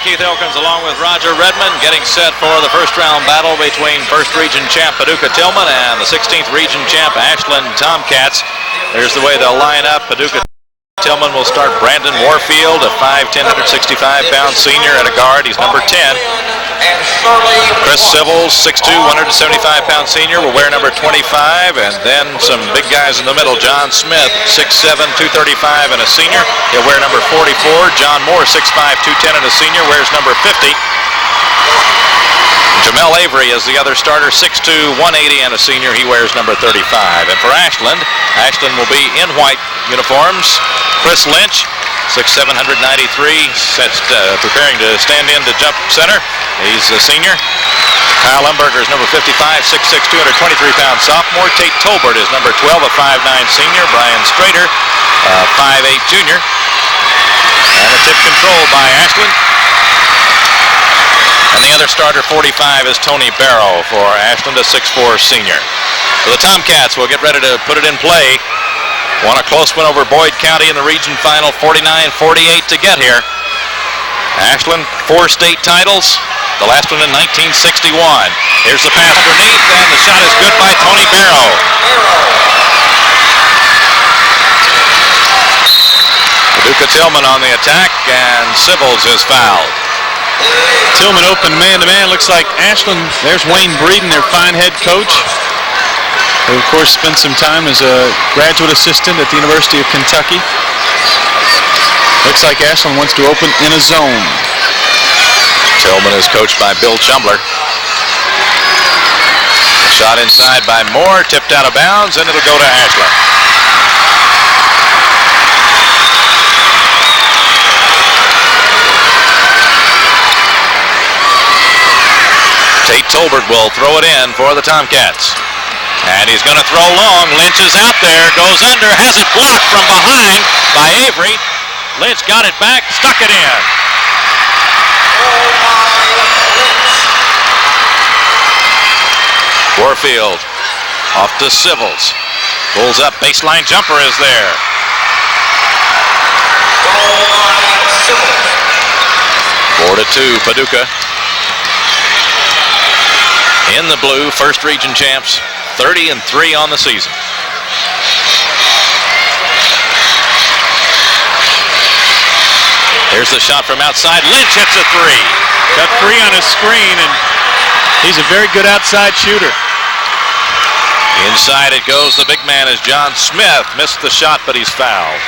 Keith Elkins along with Roger Redmond getting set for the first round battle between first region champ Paducah Tilghman and the 16th region champ Ashland Tomcats. There's the way they'll line up. Paducah Tilghman will start Brandon Warfield, a 5'10", 165-pound senior at a guard. He's number 10. Chris Sivils, 6'2", 175-pound senior, will wear number 25. And then some big guys in the middle. John Smith, 6'7", 235 and a senior. He'll wear number 44. John Moore, 6'5", 210 and a senior, wears number 50. Jamel Avery is the other starter, 6'2", 180 and a senior. He wears number 35. And for Ashland, Ashland will be in white uniforms. Chris Lynch, 6'7", 193, preparing to stand in to jump center. He's a senior. Kyle Lemberger is number 55, 6'6", 223-pound sophomore. Tate Tolbert is number 12, a 5'9 senior. Brian Strader, 5'8 junior. And a tip control by Ashland. And the other starter, 45, is Tony Barrow for Ashland, a 6'4 senior. So the Tomcats will get ready to put it in play. Won a close win over Boyd County in the region final, 49-48 to get here. Ashland, 4 state titles, the last one in 1961. Here's the pass underneath, and the shot is good by Tony Barrow. Paducah Tilghman on the attack, and Sivils is fouled. Tilghman open man-to-man. Looks like Ashland, there's Wayne Breeden, their fine head coach, who of course spent some time as a graduate assistant at the University of Kentucky. Looks like Ashland wants to open in a zone. Tilghman is coached by Bill Chumbler. Shot inside by Moore, tipped out of bounds, and it'll go to Ashland. Tate Tolbert will throw it in for the Tomcats. And he's going to throw long. Lynch is out there, goes under, has it blocked from behind by Avery. Lynch got it back, stuck it in. Warfield off to Sivils. Pulls up, baseline jumper is there. 4-2 Paducah. In the blue, first region champs, 30-3 on the season. Here's the shot from outside. Lynch hits a 3. Got free on a screen, and he's a very good outside shooter. Inside it goes. The big man is John Smith. Missed the shot, but he's fouled.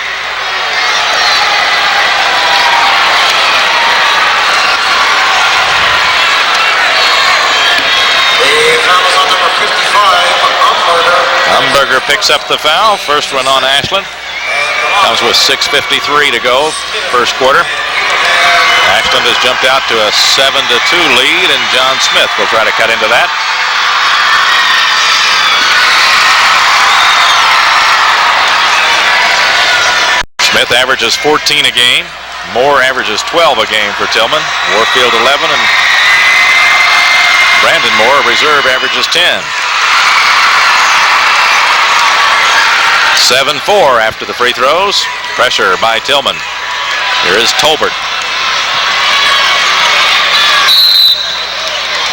The foul is on number 55, Umberger picks up the foul. First one on Ashland. Comes with 6:53 to go, first quarter. Ashland has jumped out to a 7-2 lead, and John Smith will try to cut into that. Smith averages 14 a game. Moore averages 12 a game for Tilghman. Warfield 11, and Brandon Moore, reserve, averages 10. 7-4 after the free throws. Pressure by Tilghman. Here is Tolbert.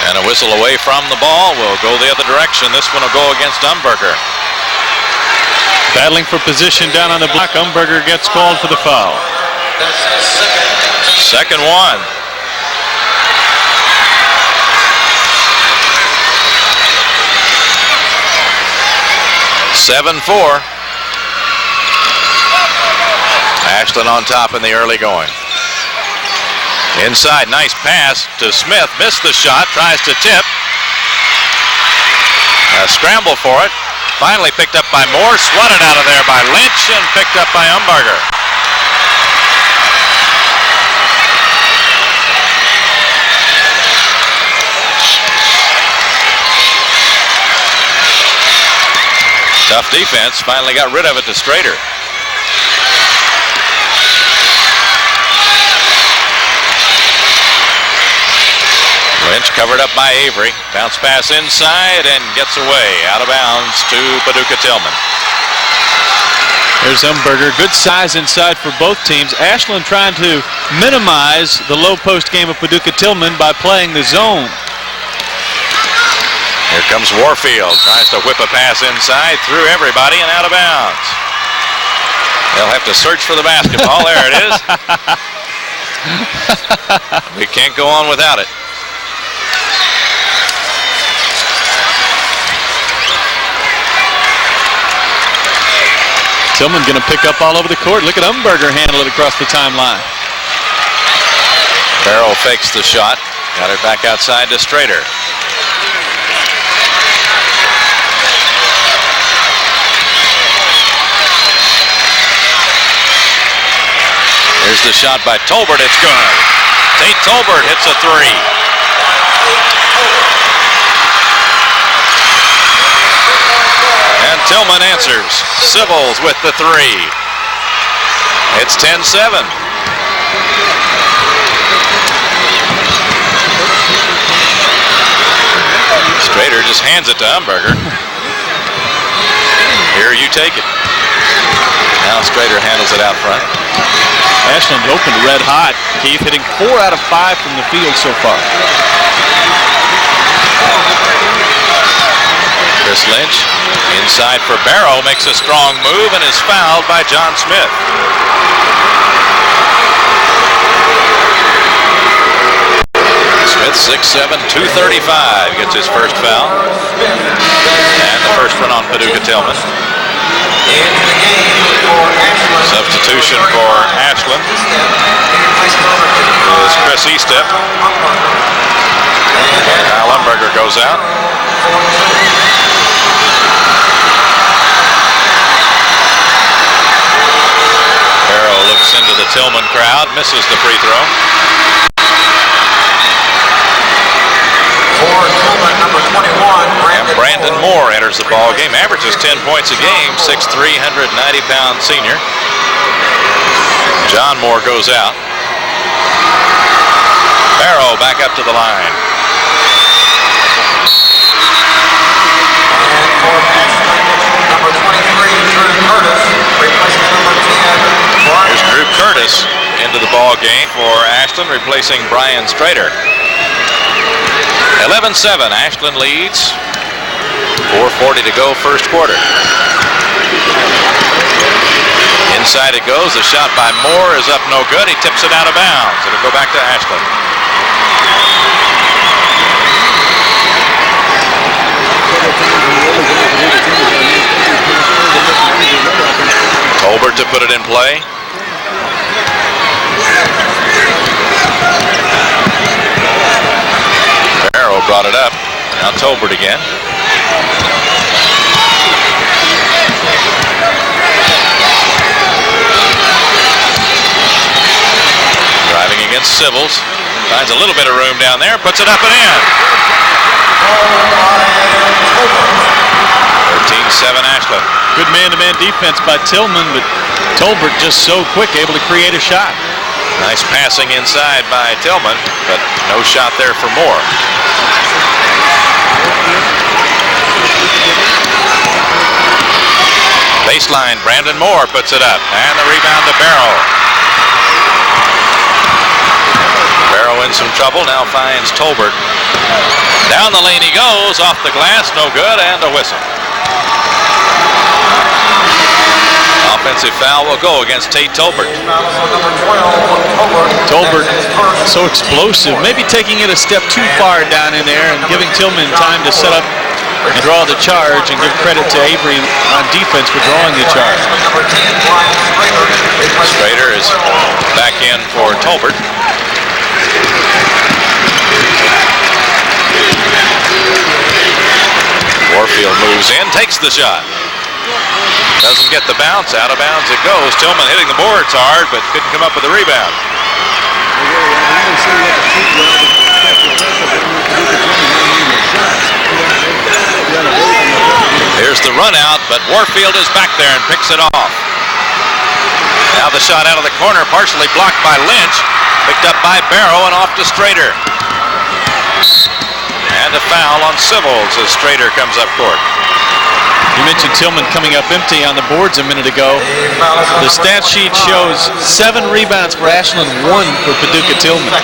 And a whistle away from the ball will go the other direction. This one will go against Umberger. Battling for position down on the block. Umberger gets called for the foul. Second one. (7-4). Ashland on top in the early going. Inside, nice pass to Smith. Missed the shot, tries to tip. A scramble for it. Finally picked up by Moore, swatted out of there by Lynch, and picked up by Umberger. Tough defense, finally got rid of it to Strader. Lynch covered up by Avery. Bounce pass inside and gets away. Out of bounds to Paducah Tilghman. There's Umberger. Good size inside for both teams. Ashland trying to minimize the low post game of Paducah Tilghman by playing the zone. Here comes Warfield. Tries to whip a pass inside. Through everybody and out of bounds. They'll have to search for the basketball. There it is. We can't go on without it. Tilghman going to pick up all over the court. Look at Umberger handle it across the timeline. Barrow fakes the shot. Got it back outside to Strader. Here's the shot by Tolbert. It's good. Tate Tolbert hits a three. And Tilghman answers. Civils with the three. It's 10-7. Strader just hands it to Umberger. Here, you take it. Now Strader handles it out front. Ashland opened red hot. Keith hitting 4 out of 5 from the field so far. Chris Lynch inside for Barrow, makes a strong move and is fouled by John Smith. Smith 6'7", 235 gets his first foul. And the first one on Paducah Tilghman. Substitution for Ashland is Chris Eastep. Kyle Umberger goes out. Barrow looks into the Tilghman crowd, misses the free throw. For Tilghman, number 21, And Brandon Moore enters the ball game. Averages 10 points a game. 6'3", 190-pound senior. John Moore goes out. Barrow back up to the line. And for Ashland, number 23, Drew Curtis, replaces number 10, Brian. Here's Drew Curtis into the ball game for Ashland, replacing Brian Strader. 11-7, Ashland leads. 4:40 to go, first quarter. Inside it goes. The shot by Moore is up no good. He tips it out of bounds. It'll go back to Ashland. Tolbert to put it in play. Barrow brought it up. Now Tolbert again. Driving against Sybils. Finds a little bit of room down there. Puts it up and in. 13-7 Ashland. Good man-to-man defense by Tilghman, but Tolbert just so quick, able to create a shot. Nice passing inside by Tilghman, but no shot there for Moore. Baseline, Brandon Moore puts it up, and the rebound to Barrow. Barrow in some trouble, now finds Tolbert. Down the lane he goes, off the glass, no good, and a whistle. Offensive foul will go against Tate Tolbert. Tolbert, so explosive, maybe taking it a step too far down in there and giving Tilghman time to set up and draw the charge, and give credit to Avery on defense for drawing the charge. Strader is back in for Tolbert. Warfield moves in, takes the shot. Doesn't get the bounce, out of bounds it goes. Tilghman hitting the boards hard, but couldn't come up with the rebound. Here's the run out, but Warfield is back there and picks it off. Now the shot out of the corner, partially blocked by Lynch. Picked up by Barrow and off to Strader. And a foul on Sybils as Strader comes up court. You mentioned Tilghman coming up empty on the boards a minute ago. The stat sheet shows 7 rebounds for Ashland, 1 for Paducah Tilghman.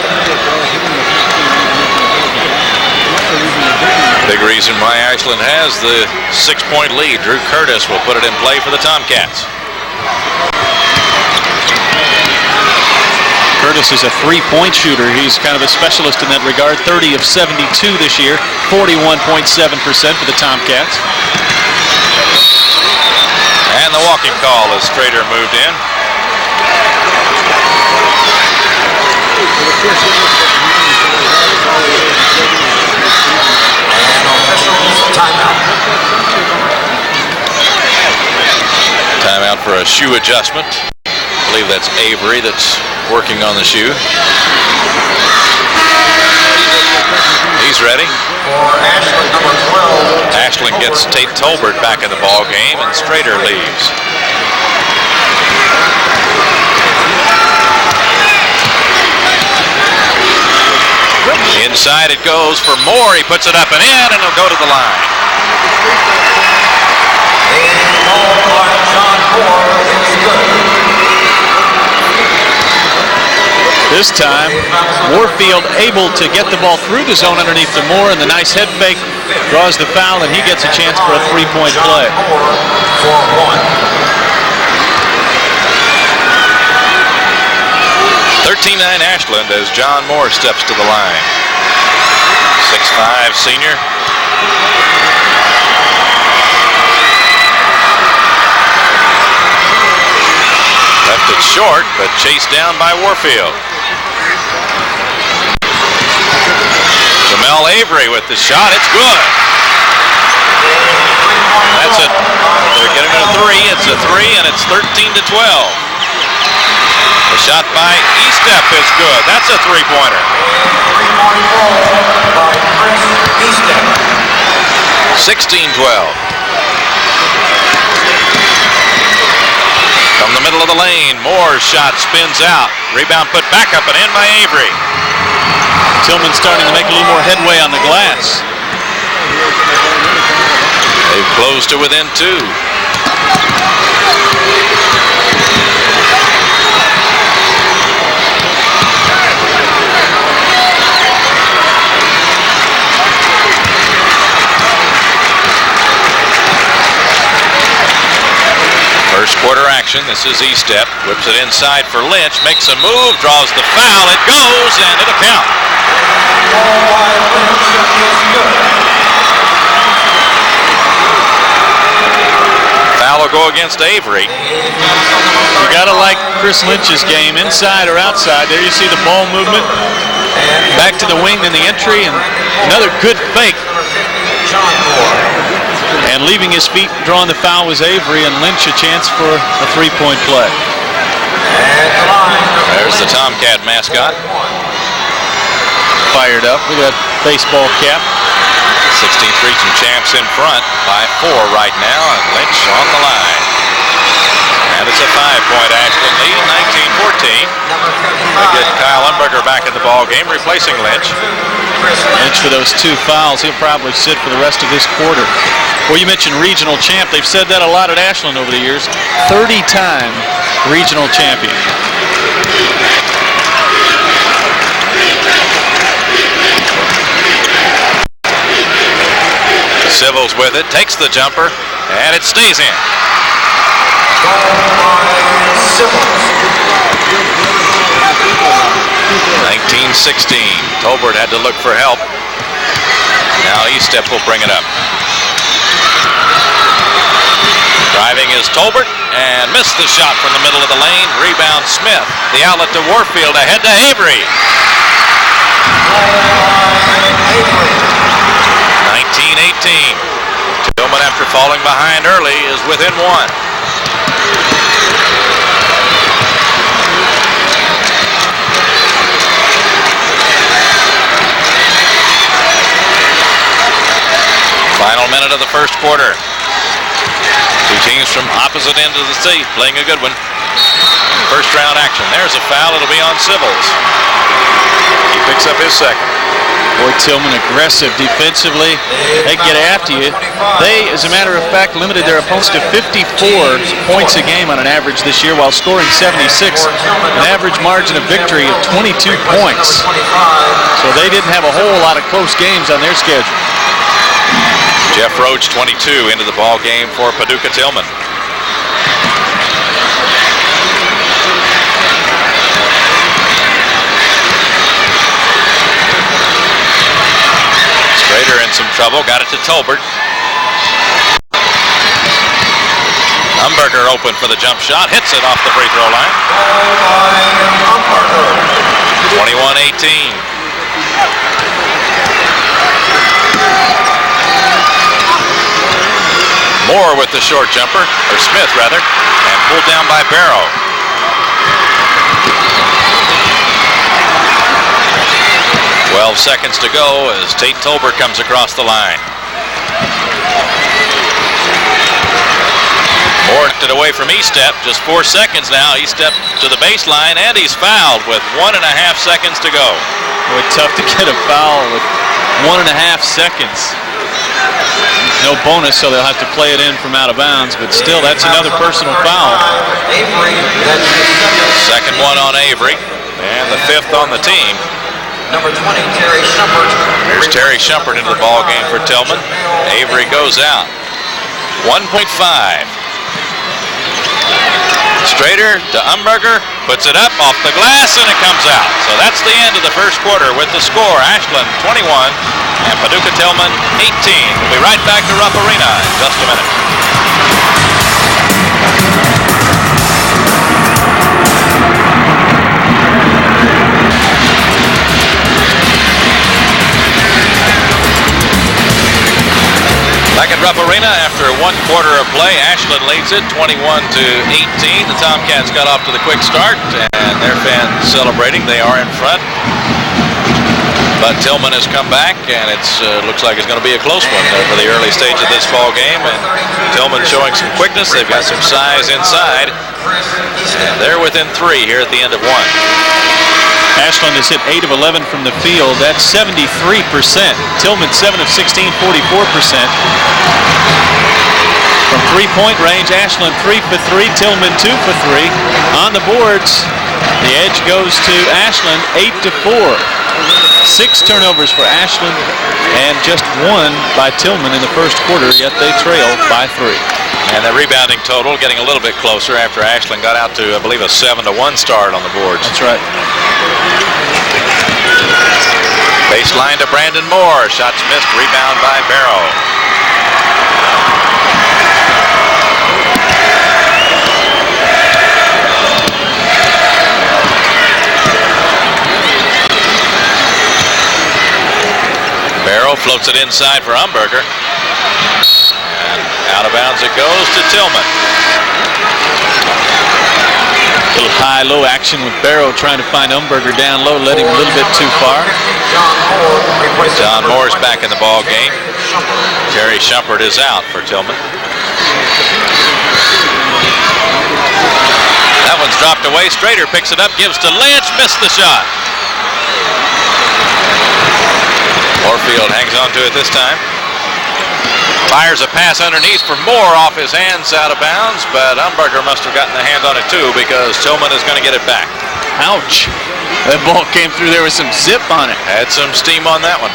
Big reason why Ashland has the 6-point lead. Drew Curtis will put it in play for the Tomcats. Curtis is a 3-point shooter. He's kind of a specialist in that regard. 30 of 72 this year, 41.7% for the Tomcats. And the walking call as Strader moved in. Timeout for a shoe adjustment. I believe that's Avery that's working on the shoe. He's ready. For Ashland, number 12. Ashland gets Tate Tolbert back in the ball game, and Strader leaves. Inside it goes for Moore. He puts it up and in, and it'll go to the line. This time, Warfield able to get the ball through the zone underneath to Moore, and the nice head fake draws the foul, and he gets a chance for a 3-point play. 13-9 Ashland as John Moore steps to the line. 6'5" senior. Left it short, but chased down by Warfield. Jamel Avery with the shot. It's good. That's it. They're getting a 3. It's a 3, and it's 13-12. The shot by Estep is good. That's a 3-pointer. 3-point ball by Chris Estep. 16-12. From the middle of the lane, Moore's shot spins out. Rebound put back up and in by Avery. Tilghman starting to make a little more headway on the glass. They've closed to within 2. First quarter action. This is Estep. Whips it inside for Lynch. Makes a move. Draws the foul. It goes, and it'll count. Foul will go against Avery. You gotta like Chris Lynch's game, inside or outside. There you see the ball movement. Back to the wing, then the entry, and another good fake. And leaving his feet, drawing the foul was Avery, and Lynch a chance for a three-point play. There's the Tomcat mascot. Fired up. We got baseball cap. 16th region champs in front by 4 right now, and Lynch on the line. And it's a 5-point Ashland lead, 19-14. They get Kyle Umberger back in the ball game, replacing Lynch. Lynch for those 2 fouls. He'll probably sit for the rest of this quarter. Well, you mentioned regional champ. They've said that a lot at Ashland over the years. 30-time regional champion. Civils with it, takes the jumper, and it stays in. 19-16. Tolbert had to look for help. Now Estep will bring it up. Driving is Tolbert, and missed the shot from the middle of the lane. Rebound Smith. The outlet to Warfield, ahead to Avery. 19-18. Tilghman, after falling behind early, is within 1. Final minute of the first quarter. 2 teams from opposite ends of the state playing a good one. First round action. There's a foul. It'll be on Civils. He picks up his second. Boy, Tilghman aggressive defensively. They get after you. They, as a matter of fact, limited their opponents to 54 points a game on an average this year while scoring 76. An average margin of victory of 22 points. So they didn't have a whole lot of close games on their schedule. Jeff Roach, 22, into the ball game for Paducah Tilghman. Strader in some trouble, got it to Tolbert. Umberger open for the jump shot, hits it off the free throw line. 21-18. Moore with the short jumper, or Smith rather, and pulled down by Barrow. "12 seconds to go as Tate Tolbert comes across the line. Moore knocked it away from Estep, just 4 seconds now. Estep to the baseline, and he's fouled with 1.5 seconds to go. Boy, tough to get a foul with 1.5 seconds. No bonus, so they'll have to play it in from out of bounds, but still, that's another personal foul. Second one on Avery, and the 5th on the team. Number 20, Terry Shumpert. Here's Terry Shumpert into the ball game for Tilghman. Avery goes out. 1.5. Strader to Umberger, puts it up off the glass, and it comes out. So that's the end of the first quarter with the score: Ashland 21 and Paducah Tilghman 18. We'll be right back to Rupp Arena in just a minute. Back at Rupp Arena after 1 quarter of play, Ashland leads it 21-18. The Tomcats got off to the quick start, and their fans celebrating. They are in front. But Tilghman has come back, and it looks like it's going to be a close one for the early stage of this ball game. And Tilghman showing some quickness. They've got some size inside. And they're within 3 here at the end of 1. Ashland has hit 8 of 11 from the field. That's 73%. Tilghman 7 of 16, 44%. From 3-point range, Ashland 3 for 3, Tilghman 2 for 3. On the boards, the edge goes to Ashland 8-4. 6 turnovers for Ashland and just 1 by Tilghman in the first quarter, yet they trail by 3. And the rebounding total getting a little bit closer after Ashland got out to, I believe, a 7-1 start on the boards. That's right. Baseline to Brandon Moore. Shots missed. Rebound by Barrow. floats it inside for Umberger. And out of bounds it goes to Tilghman. Little high-low action with Barrow trying to find Umberger down low, letting him a little bit too far. John Moore's back in the ball game. Terry Shumpert is out for Tilghman. That one's dropped away. Strader picks it up, gives to Lynch, missed the shot. Warfield hangs on to it this time. Fires a pass underneath for Moore, off his hands, out of bounds, but Umberger must have gotten a hand on it too, because Tilghman is going to get it back. Ouch. That ball came through there with some zip on it. Had some steam on that one.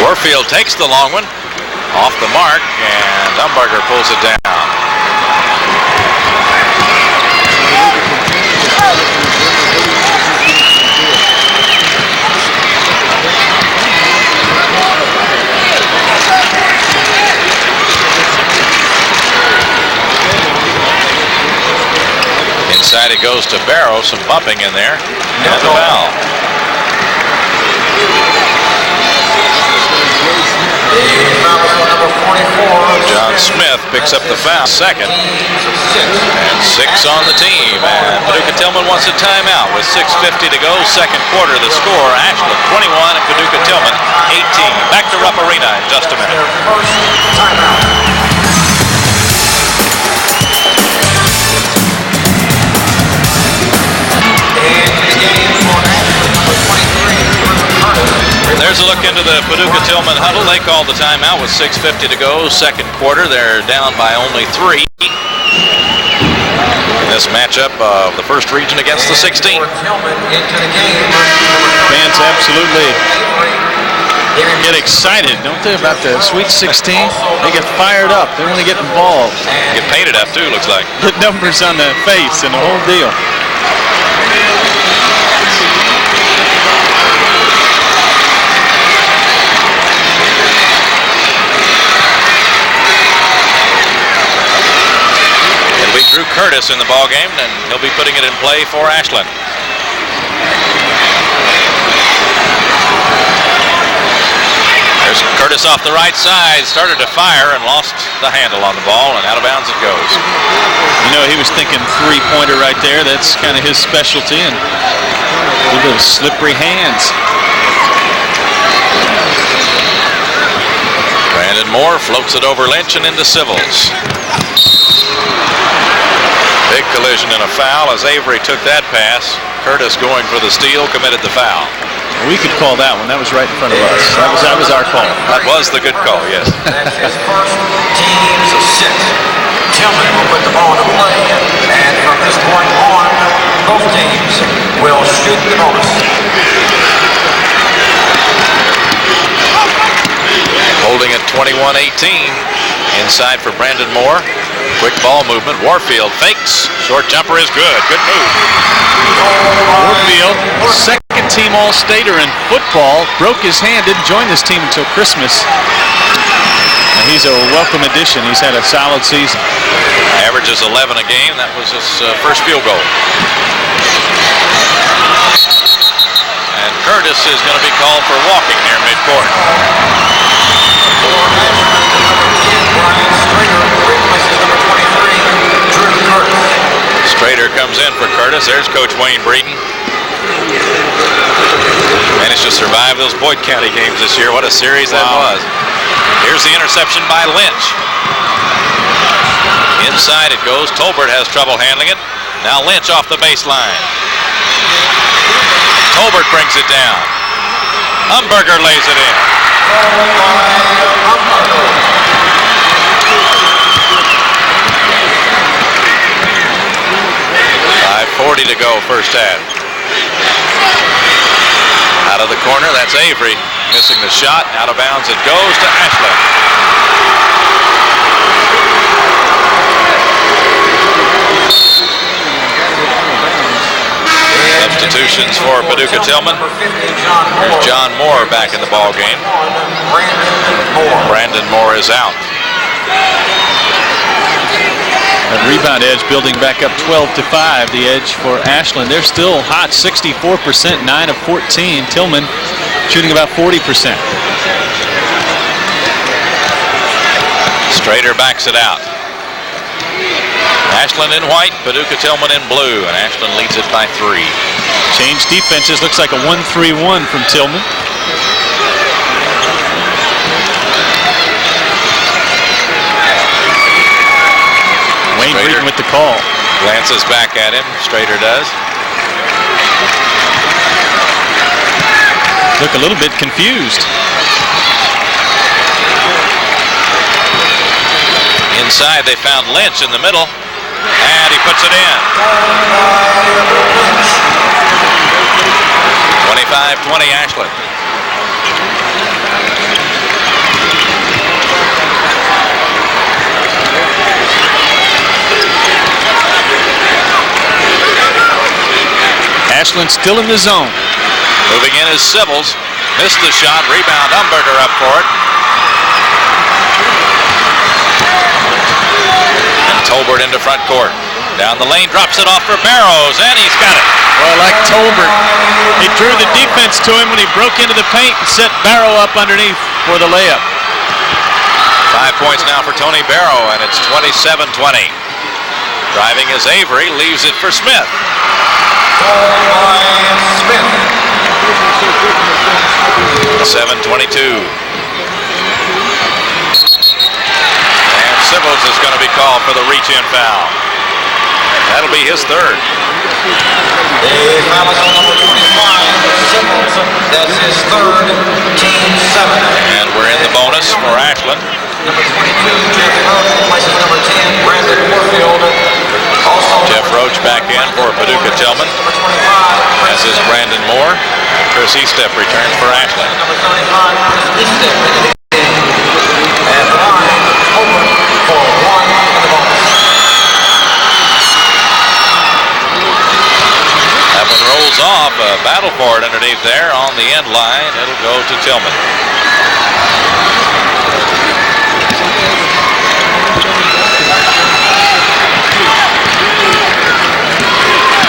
Warfield takes the long one, off the mark, and Umberger pulls it down. Inside it goes to Barrow, some bumping in there, and a foul. John Smith picks up the foul, second, and 6 on the team. And Paducah Tilghman wants a timeout with 6:50 to go, second quarter. The score: Ashland 21 and Paducah Tilghman 18. Back to Rupp Arena in just a minute. There's a look into the Paducah Tilghman huddle. They call the timeout with 6:50 to go, second quarter. They're down by only 3 in this matchup of the first region against the 16th. Fans absolutely get excited, don't they, about the Sweet 16? They get fired up. They want to get involved. Get painted up too, looks like. Put numbers on the face and the whole deal. Drew Curtis in the ball game, and he'll be putting it in play for Ashland. There's Curtis off the right side, started to fire and lost the handle on the ball, and out of bounds it goes. You know, he was thinking three-pointer right there. That's kind of his specialty, and a little bit of slippery hands. Brandon Moore floats it over Lynch and into Civils. Big collision and a foul as Avery took that pass. Curtis going for the steal, committed the foul. We could call that one. That was right in front of us. That was our call. That was the good call, yes. That's his first team's assist. Tilghman will put the ball into play, and from this point on, both teams will shoot the bonus. Holding at 21-18. Inside for Brandon Moore. Quick ball movement. Warfield fakes. Short jumper is good. Good move. Warfield, second team All-Stater in football, broke his hand, didn't join this team until Christmas. And he's a welcome addition. He's had a solid season. Averages 11 a game. That was his first field goal. And Curtis is going to be called for walking near midcourt. Strader comes in for Curtis. There's Coach Wayne Breeden. Managed to survive those Boyd County games this year. What a series that was. Here's the interception by Lynch. Inside it goes. Tolbert has trouble handling it. Now Lynch off the baseline. Tolbert brings it down. Umberger lays it in. 5:40 to go, first half. Out of the corner, that's Avery. Missing the shot, out of bounds it goes to Ashland. Substitutions for Paducah Tilghman. There's John Moore back in the ball game. Brandon Moore is out. That rebound edge building back up 12-5, the edge for Ashland. They're still hot, 64%, 9 of 14. Tilghman shooting about 40%. Strader backs it out. Ashland in white, Paducah Tilghman in blue, and Ashland leads it by 3. Change defenses, looks like a 1-3-1 from Tilghman. Wayne Breeden with the call. Glances back at him, Strader does. Look a little bit confused. Inside they found Lynch in the middle, and he puts it in. 25-20 Ashland. Ashland still in the zone. Moving in is Sybils. Missed the shot. Rebound. Umberger up for it. And Tolbert into front court. Down the lane. Drops it off for Barrows. And he's got it. Well, like Tolbert, he drew the defense to him when he broke into the paint and set Barrow up underneath for the layup. 5 points now for Tony Barrow, and it's 27-20. Driving is Avery. Leaves it for Smith. 7:22. And Sybils is going to be called for the reach-in foul. That'll be his third. The foul is on number 25, Sybils. That's his third, team 7. And we're in the bonus for Ashland. Number 22, Jeff Roach, places number 10, Brandon Warfield. Also Jeff Roach back in for Paducah Tilghman, number 25, as is Brandon Moore. Chris Estep returns for Ashland. number 35, Chris Estep into the game. And the line open for 1 in the bonus. That one rolls off. A battle for it underneath there on the end line. It'll go to Tilghman.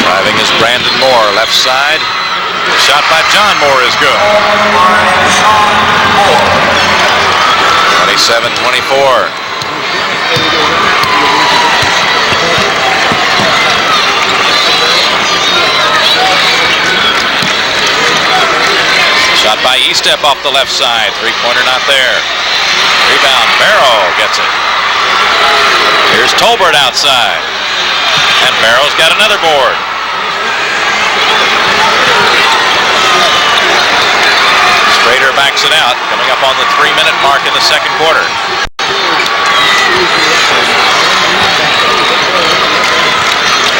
Driving is Brandon Moore, left side. The shot by John Moore is good. 27-24. Shot by Estep off the left side. Three-pointer not there. Rebound, Barrow gets it. Here's Tolbert outside. And Barrow's got another board. Strader backs it out, coming up on the 3-minute mark in the second quarter.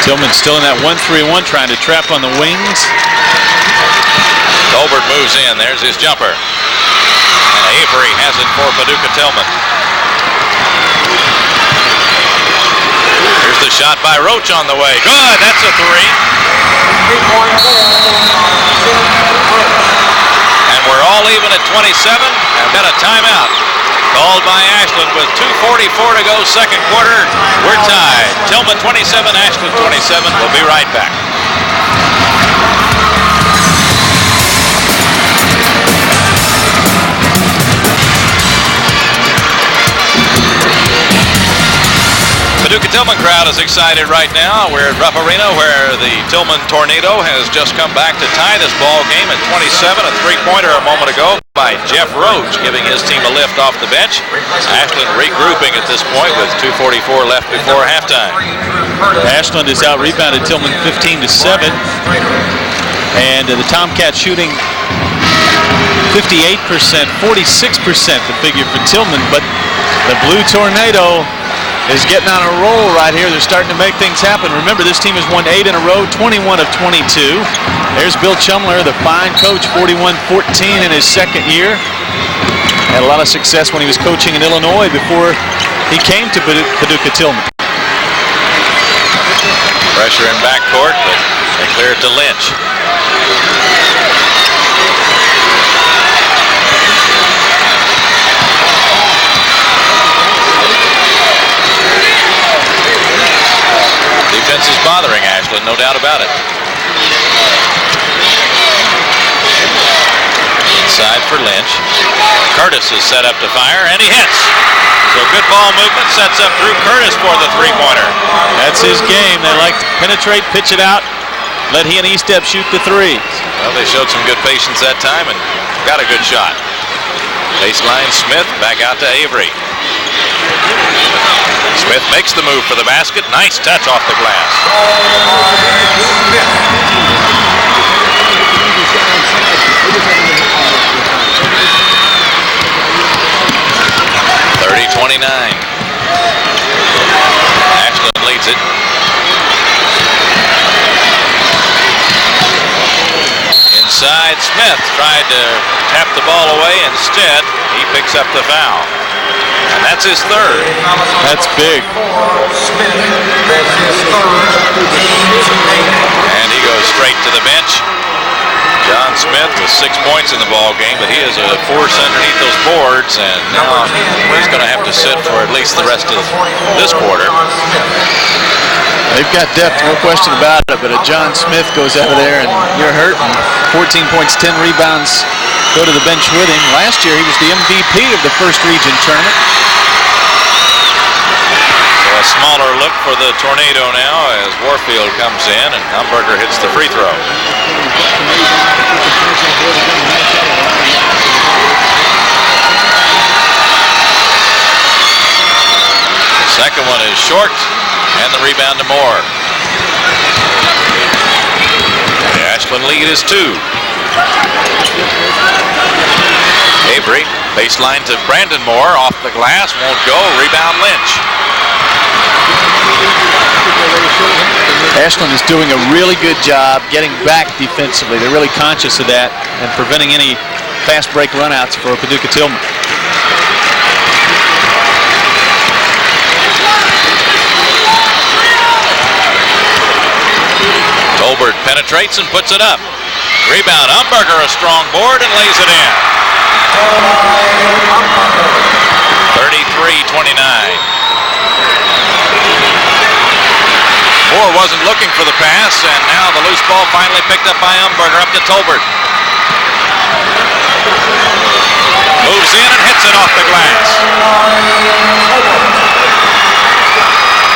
Tilghman still in that 1-3-1, trying to trap on the wings. Tolbert moves in. There's his jumper. And Avery has it for Paducah Tilghman. Here's the shot by Roach on the way. Good. That's a 3. And we're all even at 27. I've got a timeout called by Ashland with 2:44 to go second quarter. We're tied. Tilghman 27, Ashland 27. We'll be right back. Paducah Tilghman crowd is excited right now. We're at Rupp Arena, where the Tilghman Tornado has just come back to tie this ball game at 27. A three-pointer a moment ago by Jeff Roach, giving his team a lift off the bench. Ashland regrouping at this point with 2:44 left before halftime. Ashland is out-rebounded Tilghman 15-7. And the Tomcats shooting 58%, 46% the figure for Tilghman, but the Blue Tornado is getting on a roll right here. They're starting to make things happen. Remember, this team has won 8 in a row, 21 of 22. There's Bill Chumler, the fine coach, 41-14 in his second year. Had a lot of success when he was coaching in Illinois before he came to Paducah Tilghman. Pressure in backcourt, but they clear it to Lynch. no doubt about it. Inside for Lynch. Curtis is set up to fire, and he hits. So good ball movement sets up Drew Curtis for the three-pointer. That's his game. They like to penetrate, pitch it out, let he and E-Step shoot the threes. Well, they showed some good patience that time and got a good shot. Baseline Smith, back out to Avery. Smith makes the move for the basket. Nice touch off the glass. 30-29. Ashland leads it. Inside, Smith tried to tap the ball away. Instead, he picks up the foul. And that's his third. That's big. And he goes straight to the bench. John Smith with 6 points in the ball game, but he is a force underneath those boards, and now he's going to have to sit for at least the rest of this quarter. They've got depth, no question about it, but John Smith goes out of there and you're hurting. 14 points, 10 rebounds, go to the bench with him. Last year he was the MVP of the first region tournament. So a smaller look for the Tornado now as Warfield comes in and Umberger hits the free throw. Second one is short, and the rebound to Moore. The Ashland lead is 2. Avery, baseline to Brandon Moore, off the glass, won't go, rebound Lynch. Ashland is doing a really good job getting back defensively. They're really conscious of that and preventing any fast break runouts for Paducah Tilghman. Tolbert penetrates and puts it up. Rebound, Umberger, a strong board, and lays it in. 33-29. Moore wasn't looking for the pass, and now the loose ball finally picked up by Umberger up to Tolbert. Moves in and hits it off the glass.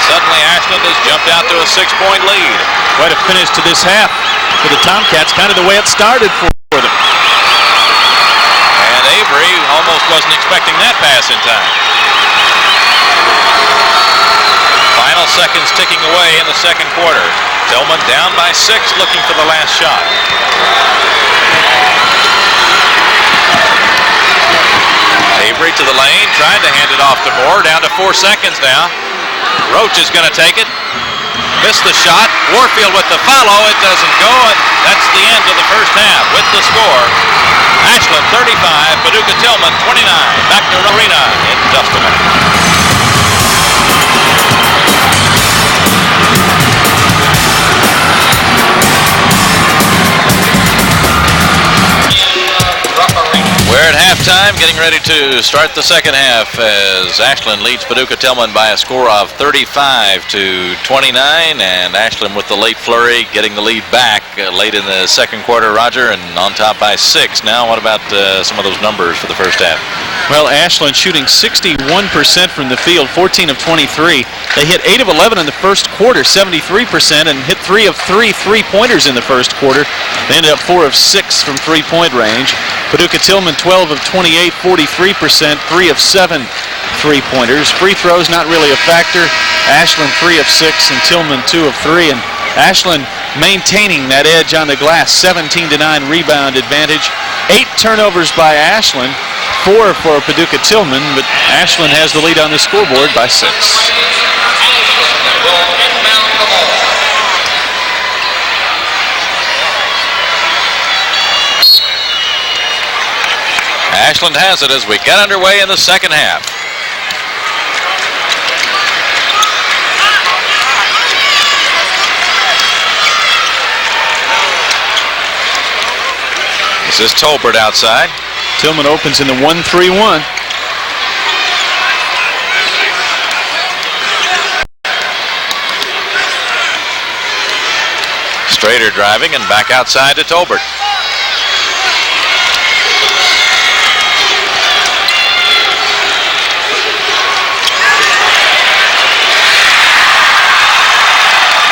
Suddenly Ashland has jumped out to a 6-point lead. Quite a finish to this half for the Tomcats, kind of the way it started for them. And Avery almost wasn't expecting that pass in time. Final seconds ticking away in the second quarter. Tilghman down by 6, looking for the last shot. Avery to the lane, tried to hand it off to Moore, down to 4 seconds now. Roach is going to take it. Missed the shot. Warfield with the follow. It doesn't go, and that's the end of the first half. With the score, Ashland 35, Paducah Tilghman 29. Back to Arena in just a minute. We're at halftime, getting ready to start the second half as Ashland leads Paducah Tilghman by a score of 35-29, and Ashland with the late flurry getting the lead back late in the second quarter, Roger, and on top by 6. Now what about some of those numbers for the first half? Well, Ashland shooting 61% from the field, 14 of 23. They hit 8 of 11 in the first quarter, 73%, and hit 3 of 3 three-pointers in the first quarter. They ended up 4 of 6 from three-point range. Paducah Tilghman 12 of 28, 43%, 3 of 7 three-pointers. Free throws not really a factor. Ashland 3 of 6 and Tilghman 2 of 3. And Ashland maintaining that edge on the glass, 17-9 rebound advantage. 8 turnovers by Ashland, 4 for Paducah Tilghman, but Ashland has the lead on the scoreboard by 6. Ashland has it as we get underway in the second half. This is Tolbert outside. Tilghman opens in the 1-3-1. Strader driving and back outside to Tolbert.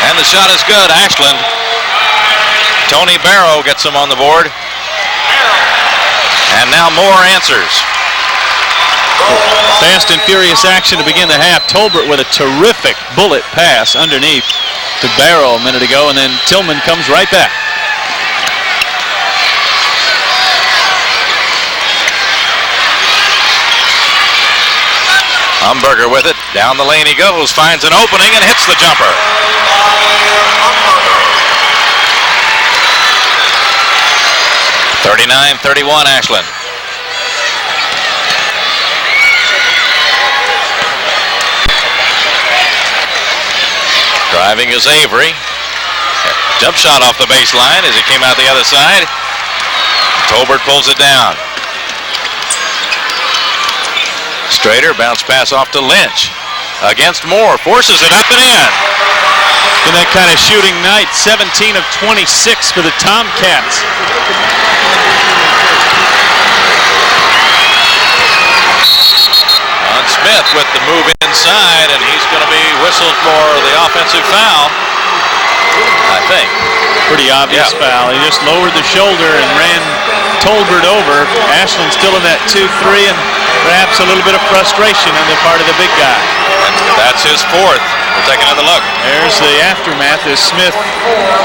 And the shot is good. Ashland. Tony Barrow gets him on the board. And now Moore answers. Fast and furious action to begin the half. Tolbert with a terrific bullet pass underneath to Barrow a minute ago, and then Tilghman comes right back. Umberger with it. Down the lane he goes. Finds an opening and hits the jumper. 39-31 Ashland. Driving is Avery. Jump shot off the baseline as he came out the other side. Tolbert pulls it down. Strader, bounce pass off to Lynch. Against Moore, forces it up and in. In that kind of shooting night, 17 of 26 for the Tomcats. Smith with the move inside, and he's going to be whistled for the offensive foul, I think. Pretty obvious foul. He just lowered the shoulder and ran Tolbert over. Ashland still in that 2-3, and perhaps a little bit of frustration on the part of the big guy. And that's his fourth. We'll take another look. There's the aftermath as Smith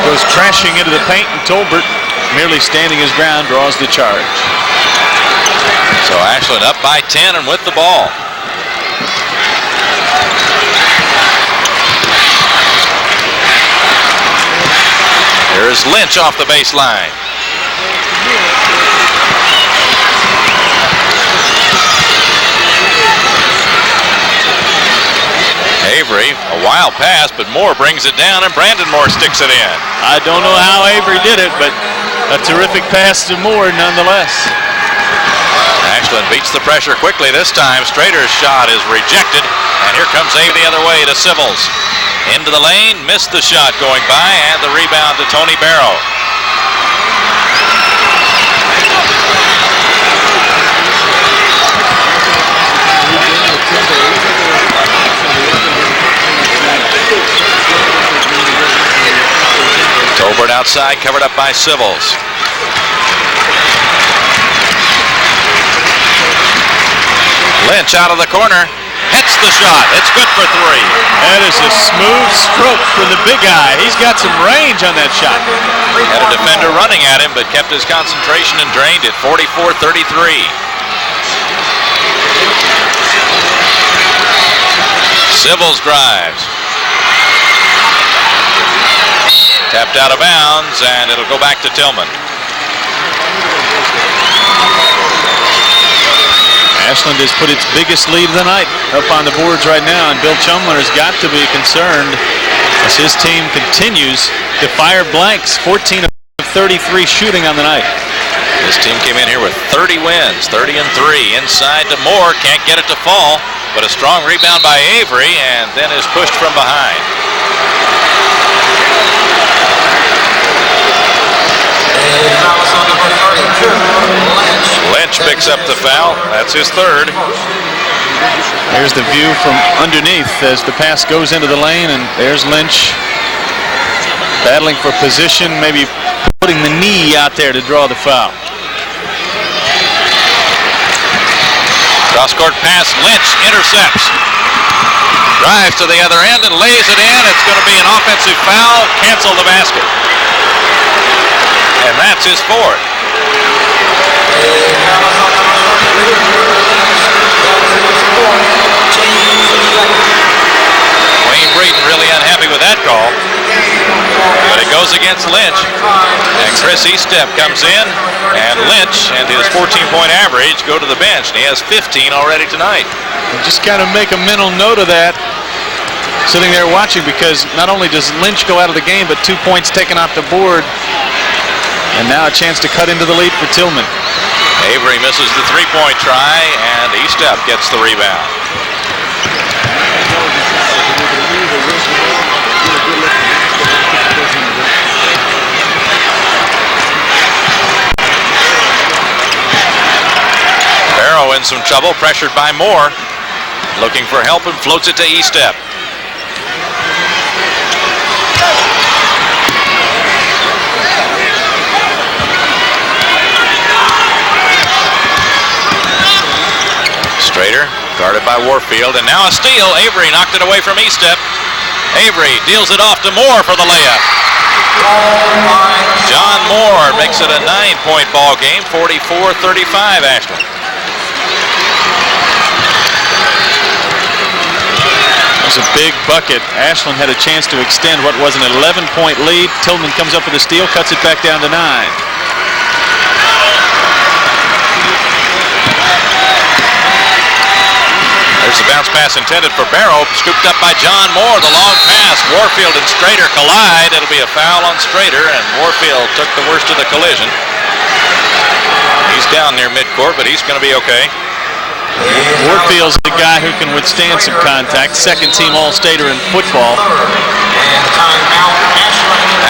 goes crashing into the paint, and Tolbert, merely standing his ground, draws the charge. So Ashland up by 10 and with the ball. Here's Lynch off the baseline. Avery, a wild pass, but Moore brings it down, and Brandon Moore sticks it in. I don't know how Avery did it, but a terrific pass to Moore nonetheless. Ashland beats the pressure quickly this time. Strader's shot is rejected, and here comes Avery the other way to Sybils. Into the lane, missed the shot going by, and the rebound to Tony Barrow. Tolbert outside, covered up by Sybils. Lynch out of the corner. Hits the shot. It's good for three. That is a smooth stroke for the big guy. He's got some range on that shot. Had a defender running at him, but kept his concentration and drained it. 44-33. Sybils drives. Tapped out of bounds, and it'll go back to Tilghman. Ashland has put its biggest lead of the night up on the boards right now, and Bill Chumler has got to be concerned as his team continues to fire blanks. 14 of 33 shooting on the night. This team came in here with 30 wins, 30-3. Inside to Moore, can't get it to fall, but a strong rebound by Avery, and then is pushed from behind. Lynch picks up the foul. That's his third. There's the view from underneath as the pass goes into the lane, and there's Lynch battling for position, maybe putting the knee out there to draw the foul. Cross-court pass, Lynch intercepts. Drives to the other end and lays it in. It's going to be an offensive foul. Cancel the basket. And that's his fourth. Wayne Breeden really unhappy with that call. But it goes against Lynch. And Chris Eastep comes in, and Lynch and his 14-point average go to the bench, and he has 15 already tonight. Just kind of make a mental note of that, sitting there watching, because not only does Lynch go out of the game, but 2 points taken off the board, and now a chance to cut into the lead for Tilghman. Avery misses the three-point try, and Eastep gets the rebound. Barrow in some trouble, pressured by Moore. Looking for help and floats it to Estep. Strader guarded by Warfield, and now a steal. Avery knocked it away from Estep. Avery deals it off to Moore for the layup. John Moore makes it a 9-point ball game, 44-35 Ashland. That was a big bucket. Ashland had a chance to extend what was an 11-point lead. Tilghman comes up with a steal, cuts it back down to 9. There's the bounce pass intended for Barrow, scooped up by John Moore. The long pass. Warfield and Strader collide. It'll be a foul on Strader, and Warfield took the worst of the collision. He's down near midcourt, but he's going to be okay. Warfield's the guy who can withstand some contact. Second-team All-Stater in football.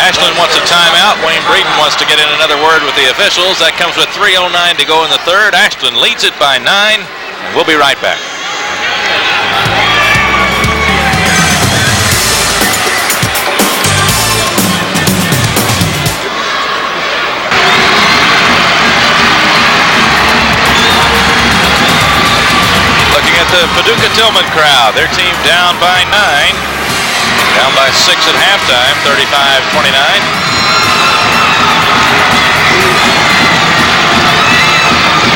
Ashland wants a timeout. Wayne Breeden wants to get in another word with the officials. That comes with 3:09 to go in the third. Ashland leads it by 9, and we'll be right back. The Paducah Tilghman crowd, their team down by 9, down by 6 at halftime, 35-29.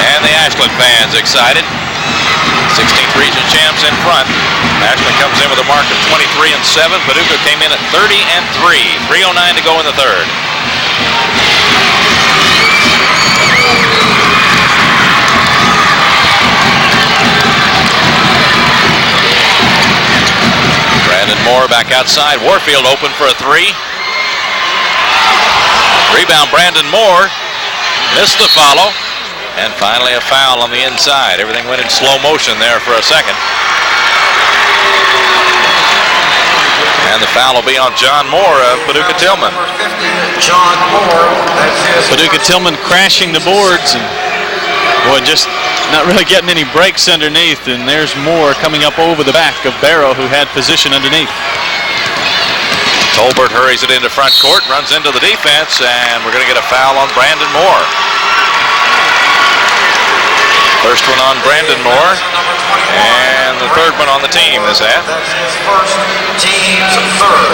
And the Ashland fans excited. 16th region champs in front. Ashland comes in with a mark of 23-7. Paducah came in at 30-3. 3:09 to go in the third. Brandon Moore back outside. Warfield open for a 3. Rebound Brandon Moore. Missed the follow. And finally a foul on the inside. Everything went in slow motion there for a second. And the foul will be on John Moore of Paducah Tilghman. John Moore, that's his. Paducah Tilghman crashing the boards, and boy, just not really getting any breaks underneath. And there's Moore coming up over the back of Barrow, who had position underneath. Tolbert hurries it into front court, runs into the defense, and we're going to get a foul on Brandon Moore. First one on Brandon Moore, and the third one on the team this half. That's his first, team's third.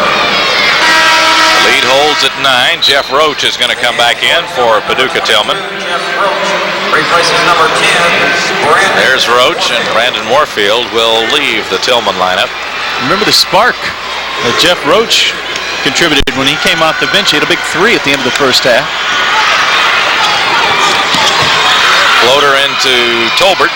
The lead holds at 9. Jeff Roach is going to come back in for Paducah Tilghman. Jeff Roach replaces number 10, Brandon. There's Roach, and Brandon Warfield will leave the Tilghman lineup. Remember the spark that Jeff Roach contributed when he came off the bench. He had a big 3 at the end of the first half. Floater into Tolbert.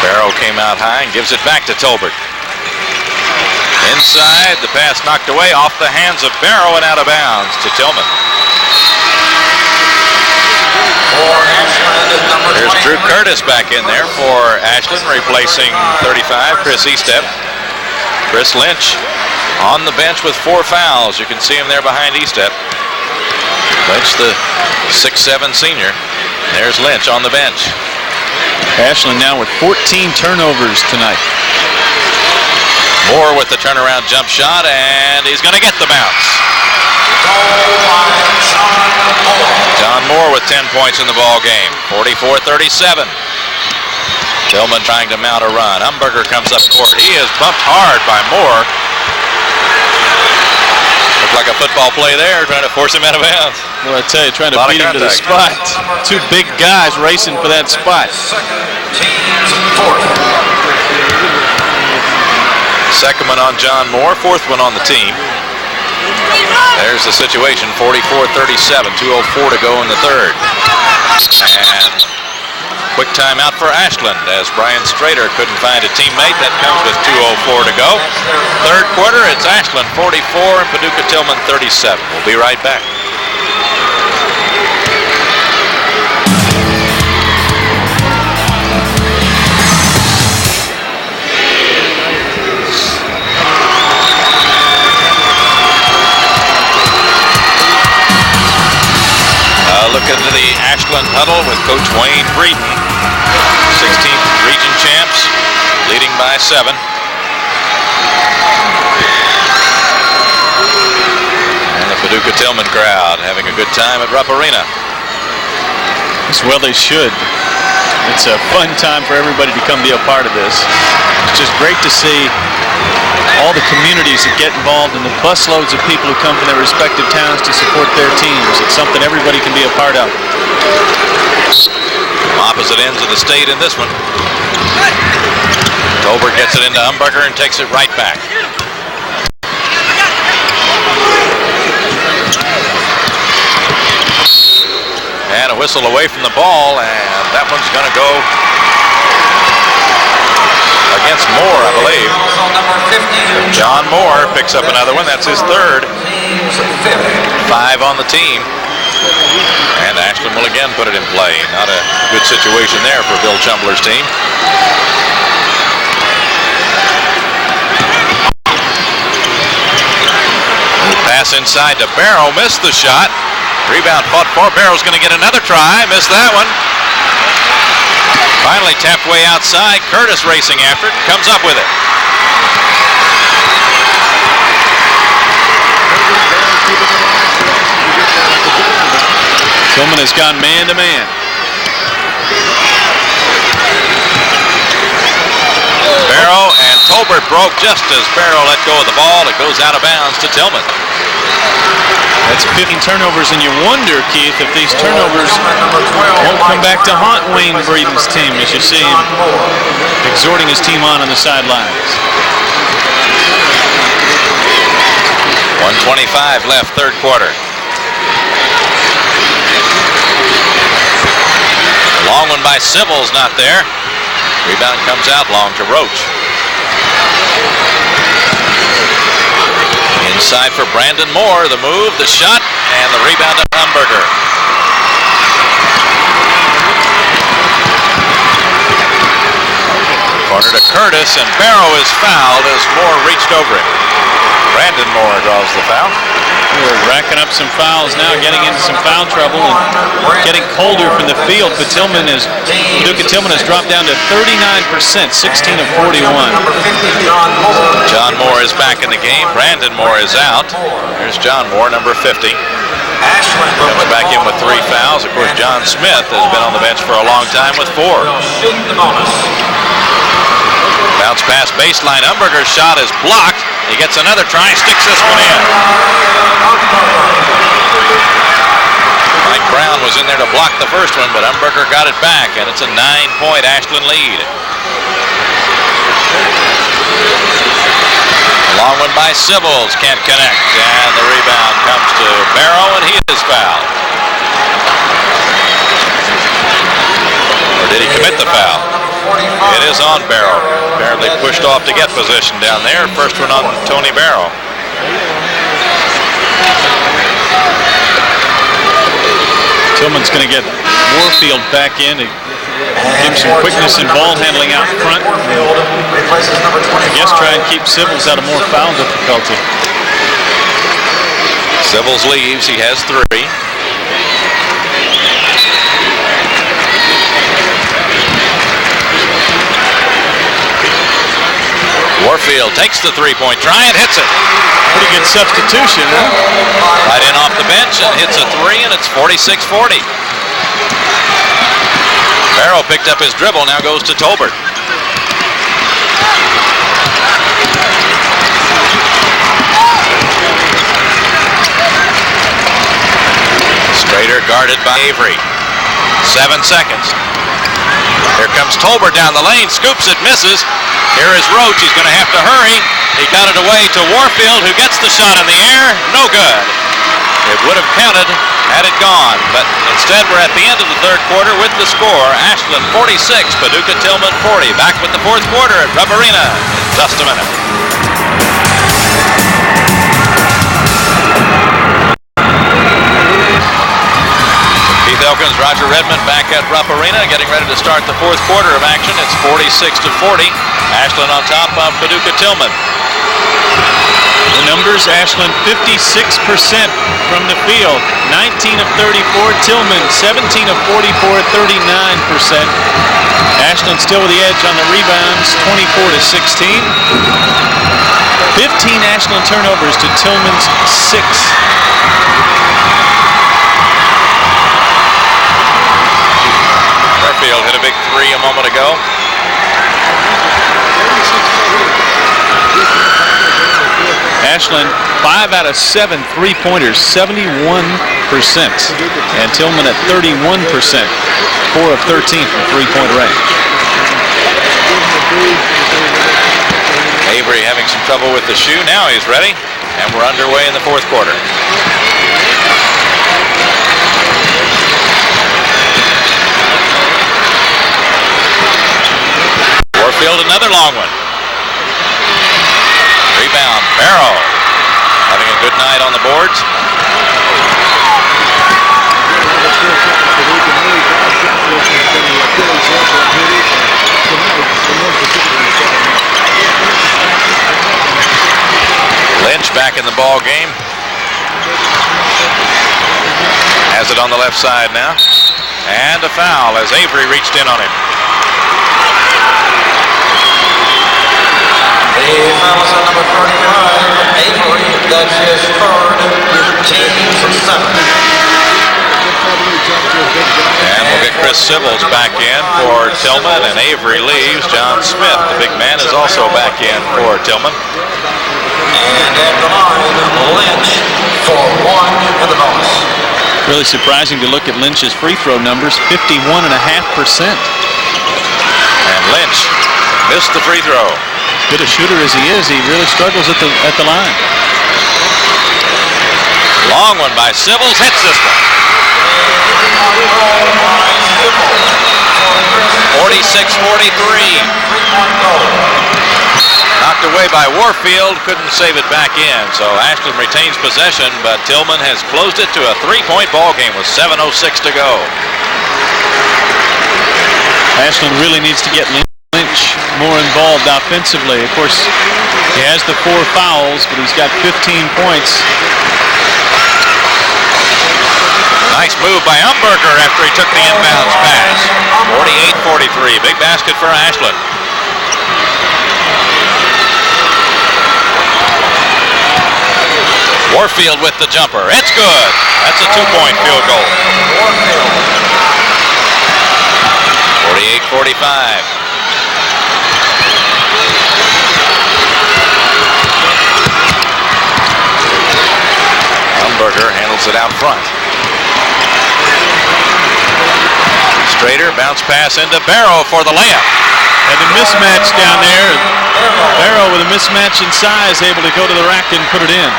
Barrow came out high and gives it back to Tolbert. Inside, the pass knocked away off the hands of Barrow and out of bounds to Tilghman. There's Drew Curtis back in there for Ashland, replacing 35, Chris Estep. Chris Lynch on the bench with 4 fouls. You can see him there behind Estep. Lynch, the 6'7" senior. There's Lynch on the bench. Ashland now with 14 turnovers tonight. Moore with the turnaround jump shot, and he's going to get the bounce. John Moore with 10 points in the ball game. 44-37. Tilghman trying to mount a run. Umberger comes up court. He is bumped hard by Moore. Looked like a football play there, trying to force him out of bounds. Well, I tell you, trying to beat him to the spot. 2 big guys racing for that spot. Second one on John Moore, 4th one on the team. There's the situation, 44-37, 2:04 to go in the third. And quick timeout for Ashland as Brian Strader couldn't find a teammate. That comes with 2:04 to go. Third quarter, it's Ashland 44 and Paducah Tilghman 37. We'll be right back. look into the Ashland huddle with Coach Wayne Breeden. 16th region champs, leading by 7. And the Paducah Tilghman crowd having a good time at Rupp Arena. As well they should. It's a fun time for everybody to come be a part of this. It's just great to see all the communities that get involved and the busloads of people who come from their respective towns to support their teams. It's something everybody can be a part of. Opposite ends of the state in this one. Tolbert gets it into Umberger and takes it right back. And a whistle away from the ball, and that one's going to go against Moore, I believe. John Moore picks up another one. That's his third. 5 on the team. And Ashland will again put it in play. Not a good situation there for Bill Chumbler's team. Pass inside to Barrow, missed the shot. Rebound fought for. Barrow's going to get another try. Missed that one. Finally tapped way outside. Curtis racing after it. Comes up with it. Tilghman has gone man to man. Barrow and Tolbert broke just as Barrow let go of the ball. It goes out of bounds to Tilghman. That's 15 turnovers, and you wonder, Keith, if these turnovers won't come back to haunt Wayne Breeden's team as you see him exhorting his team on the sidelines. 1:25 left, third quarter. Long one by Sybil's not there. Rebound comes out long to Roach. Inside for Brandon Moore, the move, the shot, and the rebound to Umberger. Corner to Curtis, and Barrow is fouled as Moore reached over him. Brandon Moore draws the foul. We're racking up some fouls now, getting into some foul trouble and getting colder from the field. But Paducah Tilghman has dropped down to 39%, 16 of 41. John Moore is back in the game. Brandon Moore is out. There's John Moore, number 50. Comes back in with 3 fouls. Of course, John Smith has been on the bench for a long time with 4. Bounce pass baseline. Umberger's shot is blocked. He gets another try, sticks this one in. Mike Brown was in there to block the first one, but Umberger got it back, and it's a 9-point Ashland lead. Long one by Sybil's, can't connect, and the rebound comes to Barrow, and he is fouled. Or did he commit the foul? It is on Barrow. Apparently pushed off to get position down there. First one on Tony Barrow. Tilghman's going to get Warfield back in to give him some quickness and ball handling out front. I guess try and keep Sybil's out of more foul difficulty. Sybil's leaves. He has 3. Warfield takes the 3-point try and hits it. Pretty good substitution, huh? Right in off the bench and hits a 3, and it's 46-40. Barrow picked up his dribble, now goes to Tolbert. Strader guarded by Avery. 7 seconds. Here comes Tolbert down the lane, scoops it, misses. Here is Roach, he's going to have to hurry. He got it away to Warfield, who gets the shot in the air. No good. It would have counted had it gone, but instead we're at the end of the third quarter with the score. Ashland 46, Paducah Tilghman 40. Back with the fourth quarter at Rupp Arena in just a minute. Keith Elkins, Roger Redmond back at Rupp Arena, getting ready to start the fourth quarter of action. It's 46-40. Ashland on top of Paducah Tilghman. The numbers, Ashland 56% from the field, 19 of 34. Tilghman 17 of 44, 39%. Ashland still with the edge on the rebounds, 24 to 16. 15 Ashland turnovers to Tilghman's 6. Warfield hit a big three a moment ago. Ashland 5 out of 7 3-pointers, 71%. And Tilghman at 31%, 4 of 13 from three-point range. Avery having some trouble with the shoe. Now he's ready, and we're underway in the fourth quarter. Warfield, another long one. Rebound, Barrow having a good night on the boards. Lynch back in the ball game. Has it on the left side now. And a foul as Avery reached in on him. The foul is on number 35, Avery. That's his third, teams of 7. And we'll get Chris Sybils back in for Tilghman, and Avery leaves. John Smith, the big man, is also back in for Tilghman. And at the line, Lynch for 1 in the bonus. Really surprising to look at Lynch's free throw numbers, 51.5%. And Lynch missed the free throw. Good a shooter as he is, he really struggles at the line. Long one by Sybils, hits this one. 46-43. Knocked away by Warfield, couldn't save it back in. So Ashland retains possession, but Tilghman has closed it to a 3-point ball game with 7:06 to go. Ashland really needs to get Lynch more involved offensively. Of course, he has the 4 fouls, but he's got 15 points. Nice move by Umberger after he took the inbounds pass. 48-43, big basket for Ashland. Warfield with the jumper, it's good. That's a 2-point field goal. 48-45. Umberger handles it out front. Strader, bounce pass into Barrow for the layup. And the mismatch down there. Barrow with a mismatch in size, able to go to the rack and put it in.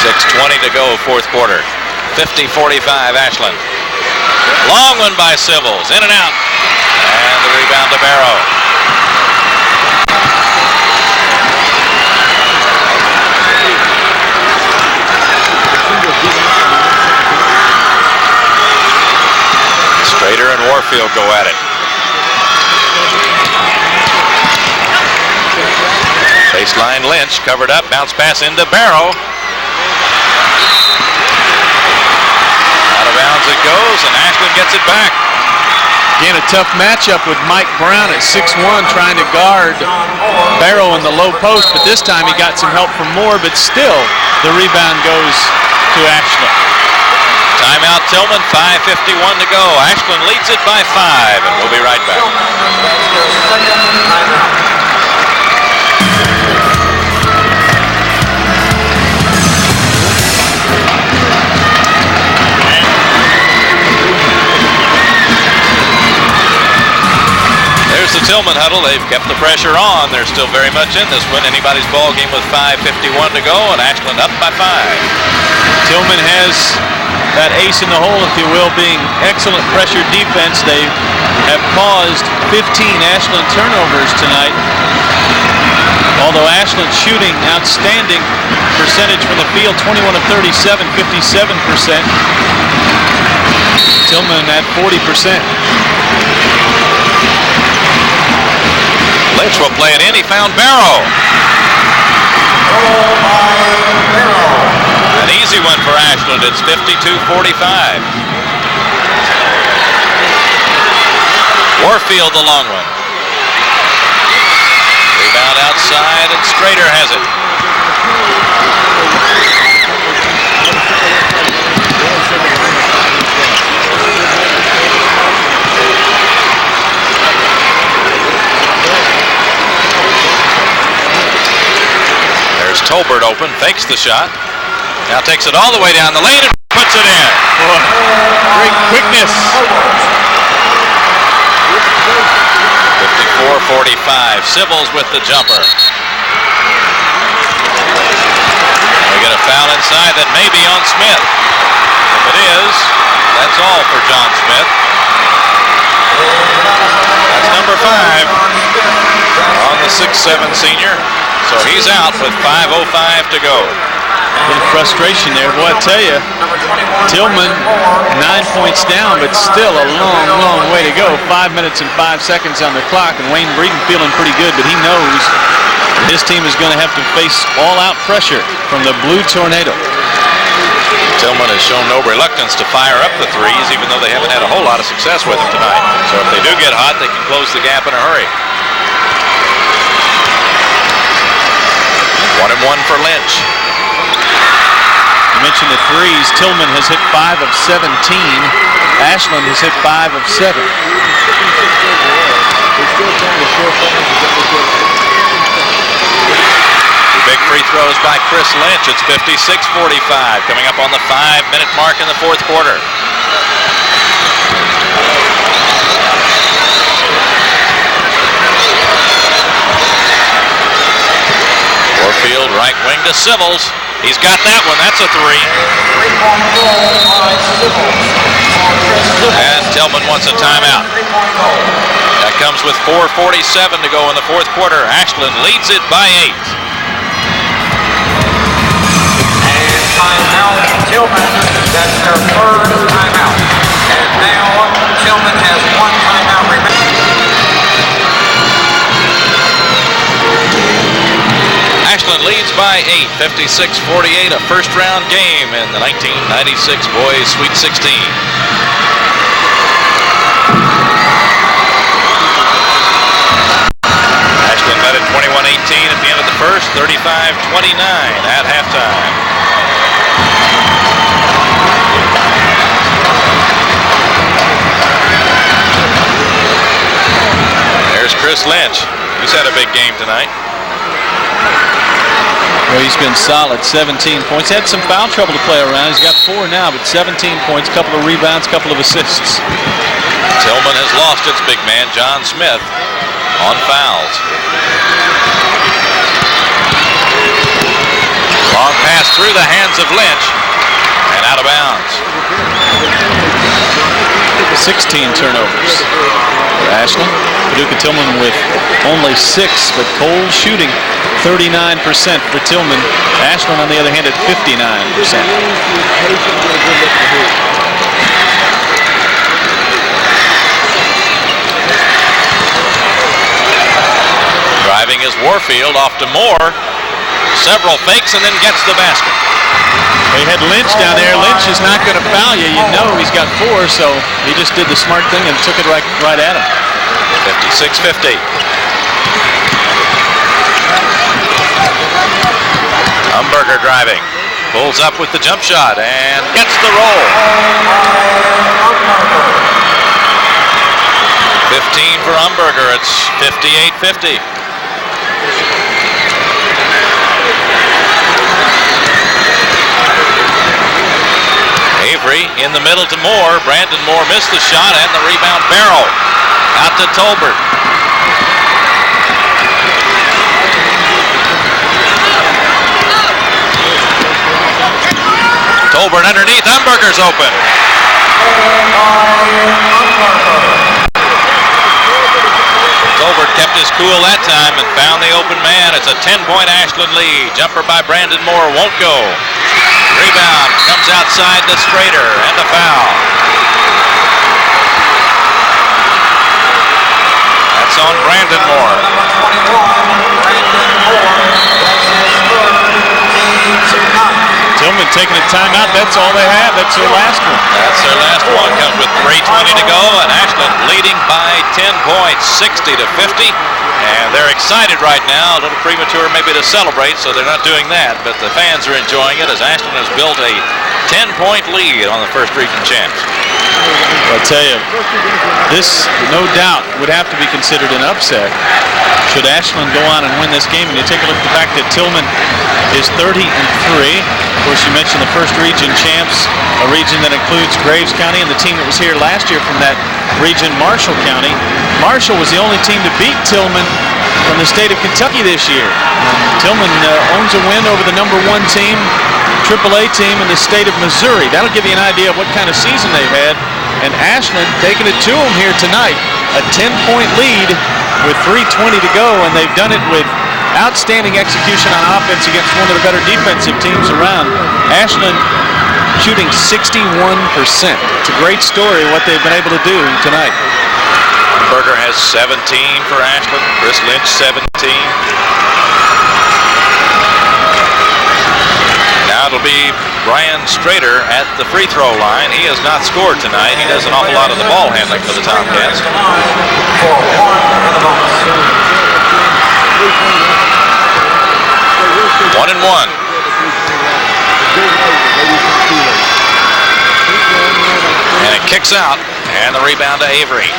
6:20 to go, fourth quarter. 50-45 Ashland. Long one by Sybils, in and out. And the rebound to Barrow. Strader and Warfield go at it. Baseline Lynch, covered up, bounce pass into Barrow. Out of bounds it goes, and Ashland gets it back. Again, a tough matchup with Mike Brown at 6'1", trying to guard Barrow in the low post, but this time he got some help from Moore, but still the rebound goes to Ashland. Timeout Tilghman, 5:51 to go. Ashland leads it by 5, and we'll be right back. There's the Tilghman huddle. They've kept the pressure on. They're still very much in this one. Anybody's ball game with 5:51 to go, and Ashland up by 5. Tilghman has that ace in the hole, if you will, being excellent pressure defense. They have caused 15 Ashland turnovers tonight. Although Ashland shooting outstanding percentage from the field, 21 of 37, 57%. Tilghman at 40%. Lynch will play it in. He found Barrow. An easy one for Ashland. It's 52-45. Warfield the long one. Rebound outside, and Strader has it. There's Tolbert open, fakes the shot. Now takes it all the way down the lane and puts it in. Boy, great quickness. 54-45. Sybil's with the jumper. We get a foul inside that may be on Smith. If it is, that's all for John Smith. That's number 5 on the 6'7" senior. So he's out with 5:05 to go. A little frustration there. Boy, I tell you, Tilghman 9 points down, but still a long, long way to go. 5 minutes and 5 seconds on the clock, and Wayne Breeden feeling pretty good, but he knows his team is going to have to face all-out pressure from the Blue Tornado. Tilghman has shown no reluctance to fire up the threes, even though they haven't had a whole lot of success with them tonight. So if they do get hot, they can close the gap in a hurry. 1-1 for Lynch. You mentioned the threes. Tilghman has hit 5 of 17. Ashland has hit 5 of 7. Two big free throws by Chris Lynch. It's 56-45, coming up on the 5-minute mark in the fourth quarter. Warfield, right wing to Sybils. He's got that one. That's a 3. And Tilghman wants a timeout. That comes with 4:47 to go in the fourth quarter. Ashland leads it by 8. And timeout, Tilghman. That's their third timeout. And now Tilghman has 1 timeout remaining. Ashland leads by 8, 56-48, a first-round game in the 1996 Boys Sweet 16. Ashland led at 21-18 at the end of the first, 35-29 at halftime. There's Chris Lynch. He's had a big game tonight. Well, he's been solid, 17 points. Had some foul trouble to play around. He's got 4 now, but 17 points, couple of rebounds, couple of assists. Tilghman has lost its big man, John Smith, on fouls. Long pass through the hands of Lynch and out of bounds. 16 turnovers for Ashland. Paducah Tilghman with only 6, but cold shooting, 39% for Tilghman. Ashland, on the other hand, at 59%. Driving is Warfield off to Moore. Several fakes and then gets the basket. They had Lynch down there. Lynch is not going to foul you. You know he's got 4, so he just did the smart thing and took it right at him. 56-50. Umberger driving. Pulls up with the jump shot and gets the roll. 15 for Umberger. It's 58-50. Avery in the middle to Moore. Brandon Moore missed the shot and the rebound. Barrow out to Tolbert. Tolbert underneath. Umberger's open. Tolbert kept his cool that time and found the open man. It's a 10-point Ashland lead. Jumper by Brandon Moore won't go. Rebound comes outside to Strader and a foul. That's on Brandon Moore. Number 21, Brandon Moore. That's his third Tillman taking a timeout. That's all they have. That's their last one. That's their last one. Comes with 3:20 to go, and Ashland leading by 10 points, 60 to 50. And they're excited right now. A little premature maybe to celebrate, so they're not doing that. But the fans are enjoying it as Ashland has built a 10-point lead on the first region champs. I'll tell you, this no doubt would have to be considered an upset should Ashland go on and win this game. And you take a look at the fact that Tilghman is 30-3. Of course, you mentioned the first region champs, a region that includes Graves County, and the team that was here last year from that region, Marshall County. Marshall was the only team to beat Tilghman from the state of Kentucky this year. Tilghman owns a win over the #1 team, AAA team in the state of Missouri. That'll give you an idea of what kind of season they've had. And Ashland taking it to them here tonight. A 10-point lead with 3:20 to go, and they've done it with outstanding execution on offense against one of the better defensive teams around. Ashland shooting 61%. It's a great story what they've been able to do tonight. Berger has 17 for Ashland. Chris Lynch 17. Now it'll be Brian Strader at the free throw line. He has not scored tonight. He does an awful lot of the ball handling for the Tomcats. 1-1. And it kicks out, and the rebound to Avery.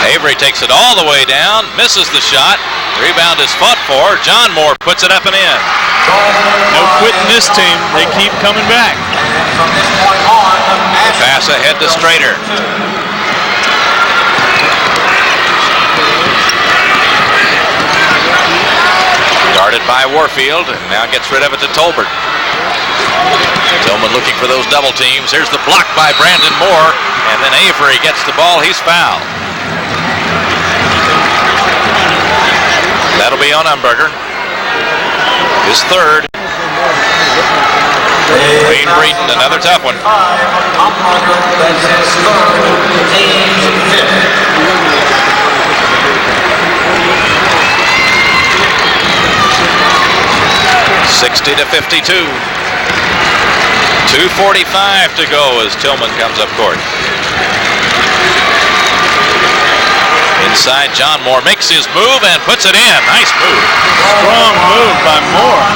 Avery takes it all the way down, misses the shot. Rebound is fought for. John Moore puts it up and in. No quitting this team. They keep coming back. From this point on, Pass ahead to Strader. Guarded by Warfield, and now gets rid of it to Tolbert. Tilghman looking for those double teams. Here's the block by Brandon Moore, and then Avery gets the ball. He's fouled. That'll be on Umberger. His third. Wayne Breeden, another tough one. Umberger, that's his third, team's fifth. 60 to 52. 2:45 to go as Tilghman comes up court. Inside, John Moore makes his move and puts it in. Nice move. Strong move by Moore.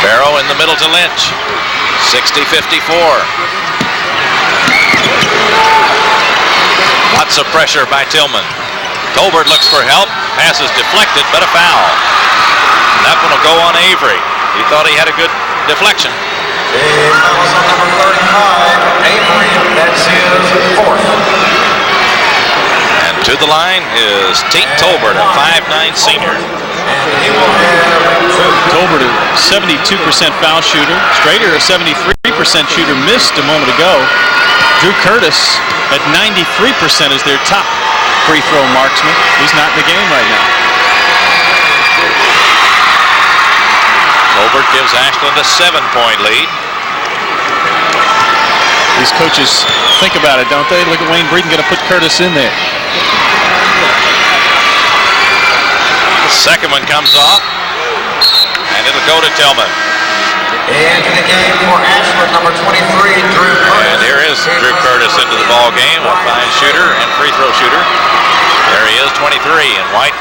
Barrow in the middle to Lynch. 60-54. Lots of pressure by Tilghman. Tolbert looks for help. Pass is deflected, but a foul. That one will go on Avery. He thought he had a good deflection. Fouls on number 35, Avery, that's his fourth. And to the line is Tate Tolbert, a 5'9" senior. He will have Tolbert, a 72% foul shooter. Strader, a 73% shooter, missed a moment ago. Drew Curtis at 93% is their top free throw marksman. He's not in the game right now. Tolbert gives Ashland a 7-point lead. These coaches think about it, don't they? Look at Wayne Breeden going to put Curtis in there. The second one comes off, and it'll go to Tilghman. into the game for Ashland, number 23, Drew Curtis. And here is Drew Curtis into the ball game, a fine shooter and free throw shooter. There he is, 23 in white.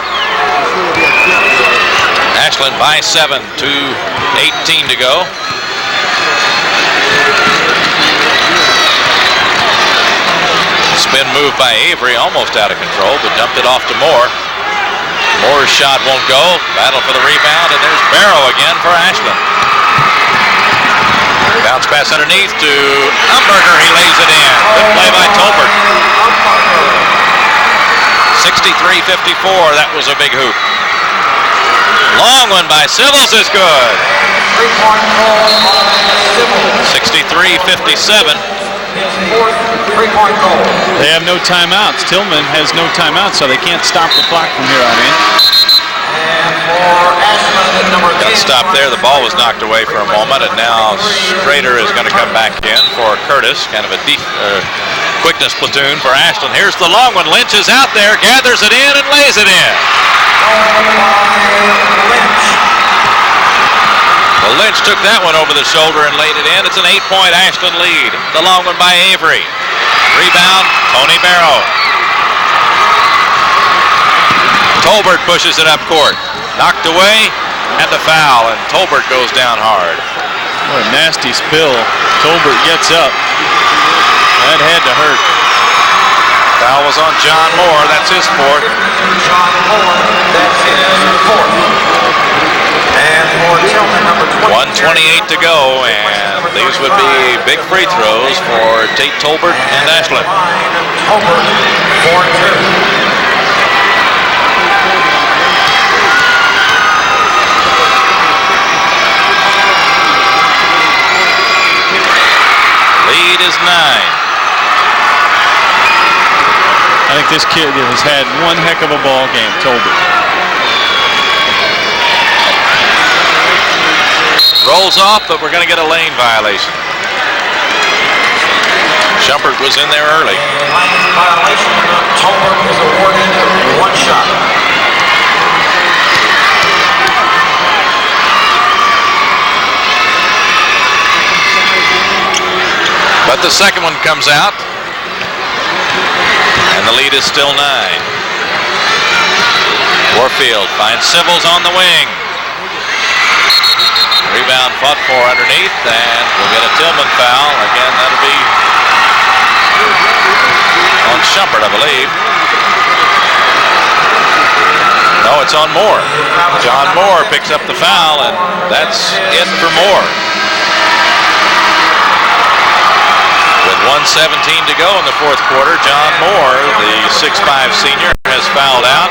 Ashland by 7, 2:18 to go. Spin move by Avery, almost out of control, but dumped it off to Moore. Moore's shot won't go. Battle for the rebound, and there's Barrow again for Ashland. Bounce pass underneath to Umberger. He lays it in. Good play by Tolbert. 63-54. That was a big hoop. Long one by Civils is good. 63-57. His fourth three-point goal. They have no timeouts. Tilghman has no timeouts, so they can't stop the clock from here on in. And for Ashland at number 10. Got stopped there. The ball was knocked away for a moment, and now Strader is going to come back in for Curtis. Kind of a quickness platoon for Ashland. Here's the long one. Lynch is out there, gathers it in, and lays it in. Well, Lynch took that one over the shoulder and laid it in. It's an 8-point Ashland lead. The long one by Avery. Rebound, Tony Barrow. Tolbert pushes it up court. Knocked away, and the foul, and Tolbert goes down hard. What a nasty spill. Tolbert gets up. That had to hurt. Foul was on John Moore. That's his fourth. John Moore, that's his fourth. And for Tilghman, number 1:28 to go, and these would be big free throws for Tate Tolbert and Ashland. Tolbert, 4-2. Lead is 9. I think this kid has had one heck of a ball game, Tolbert. Rolls off, but we're going to get a lane violation. Shumpert was in there early. Lane violation. Tolbert is awarded one shot. But the second one comes out, and the lead is still 9. Warfield finds Sybils on the wing. Rebound fought for underneath, and we'll get a Tilghman foul. Again, that'll be on Shumpert, I believe. No, it's on Moore. John Moore picks up the foul, and that's it for Moore. With 1:17 to go in the fourth quarter, John Moore, the 6'5 senior, has fouled out.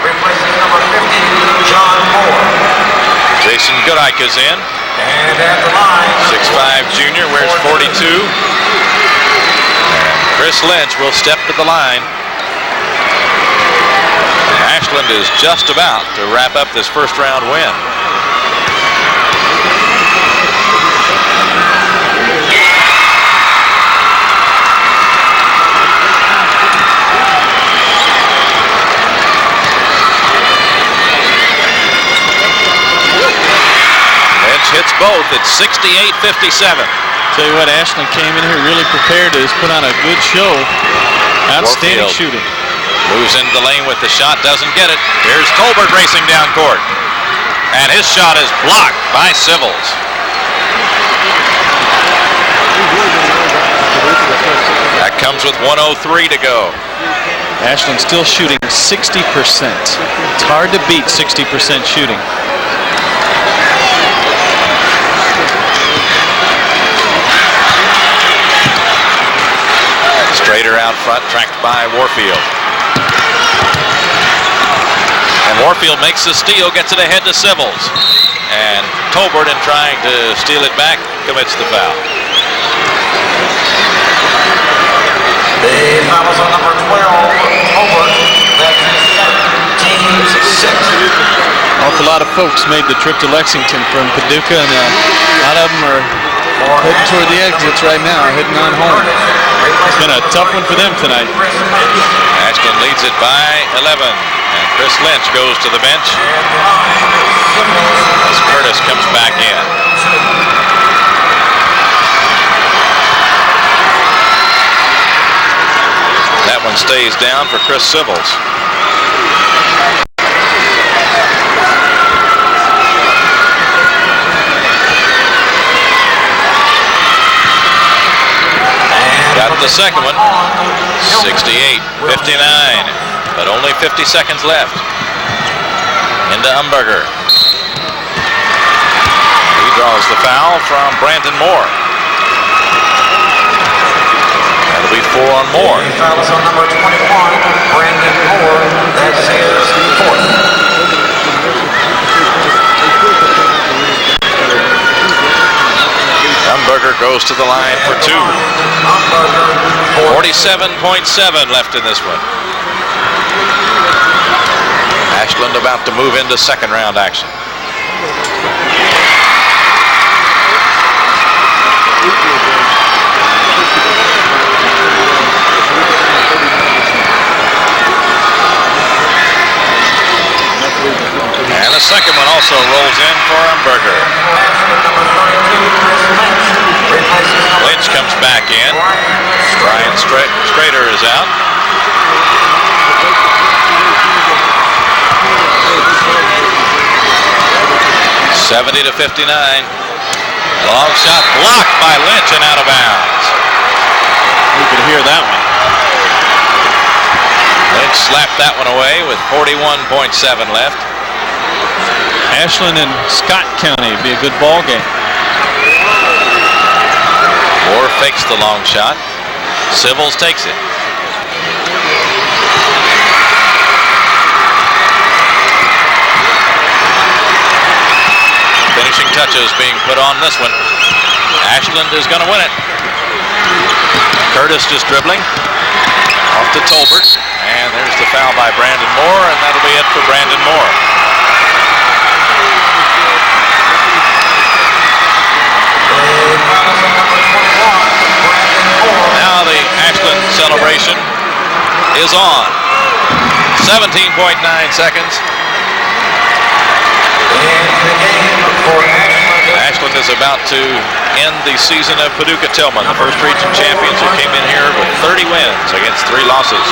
Replacing number 50, John Moore. Jason Goodike is in. And at the line, 6'5 junior, wears 42. And Chris Lynch will step to the line. Ashland is just about to wrap up this first round win. Hits both. It's 68-57. Tell you what, Ashland came in here really prepared to put on a good show. Outstanding Warfield shooting. Moves into the lane with the shot, doesn't get it. Here's Tolbert racing down court. And his shot is blocked by Sybils. That comes with 1:03 to go. Ashland still shooting 60%. It's hard to beat 60% shooting. Strader out front, tracked by Warfield. And Warfield makes the steal, gets it ahead to Sybils. And Tolbert, in trying to steal it back, commits the foul. the foul is on number 12, Tolbert. That's team's 6th. Awful lot of folks made the trip to Lexington from Paducah, and a lot of them are heading toward the exits right now, heading on home. It's been a tough one for them tonight. Ashland leads it by 11, and Chris Lynch goes to the bench as Curtis comes back in. That one stays down for Chris Sybils. Got the second one, 68-59, but only 50 seconds left. Into Umberger. He draws the foul from Brandon Moore. That'll be 4 on Moore. The foul is on number 21, Brandon Moore. That's his 4th. Umberger goes to the line for 2. 47.7 left in this one. Ashland about to move into second round action. And the second one also rolls in for Umberger. Lynch comes back in. Brian Strader is out. (70-59). Long shot blocked by Lynch and out of bounds. You could hear that one. Lynch slapped that one away with 41.7 left. Ashland and Scott County be a good ball game. Moore fakes the long shot. Civils takes it. Finishing touches being put on this one. Ashland is going to win it. Curtis just dribbling. Off to Tolbert. And there's the foul by Brandon Moore, and that'll be it for Brandon Moore. Now the Ashland celebration is on. 17.9 seconds. Ashland is about to end the season of Paducah Tilghman, the first region champions who came in here with 30 wins against 3 losses.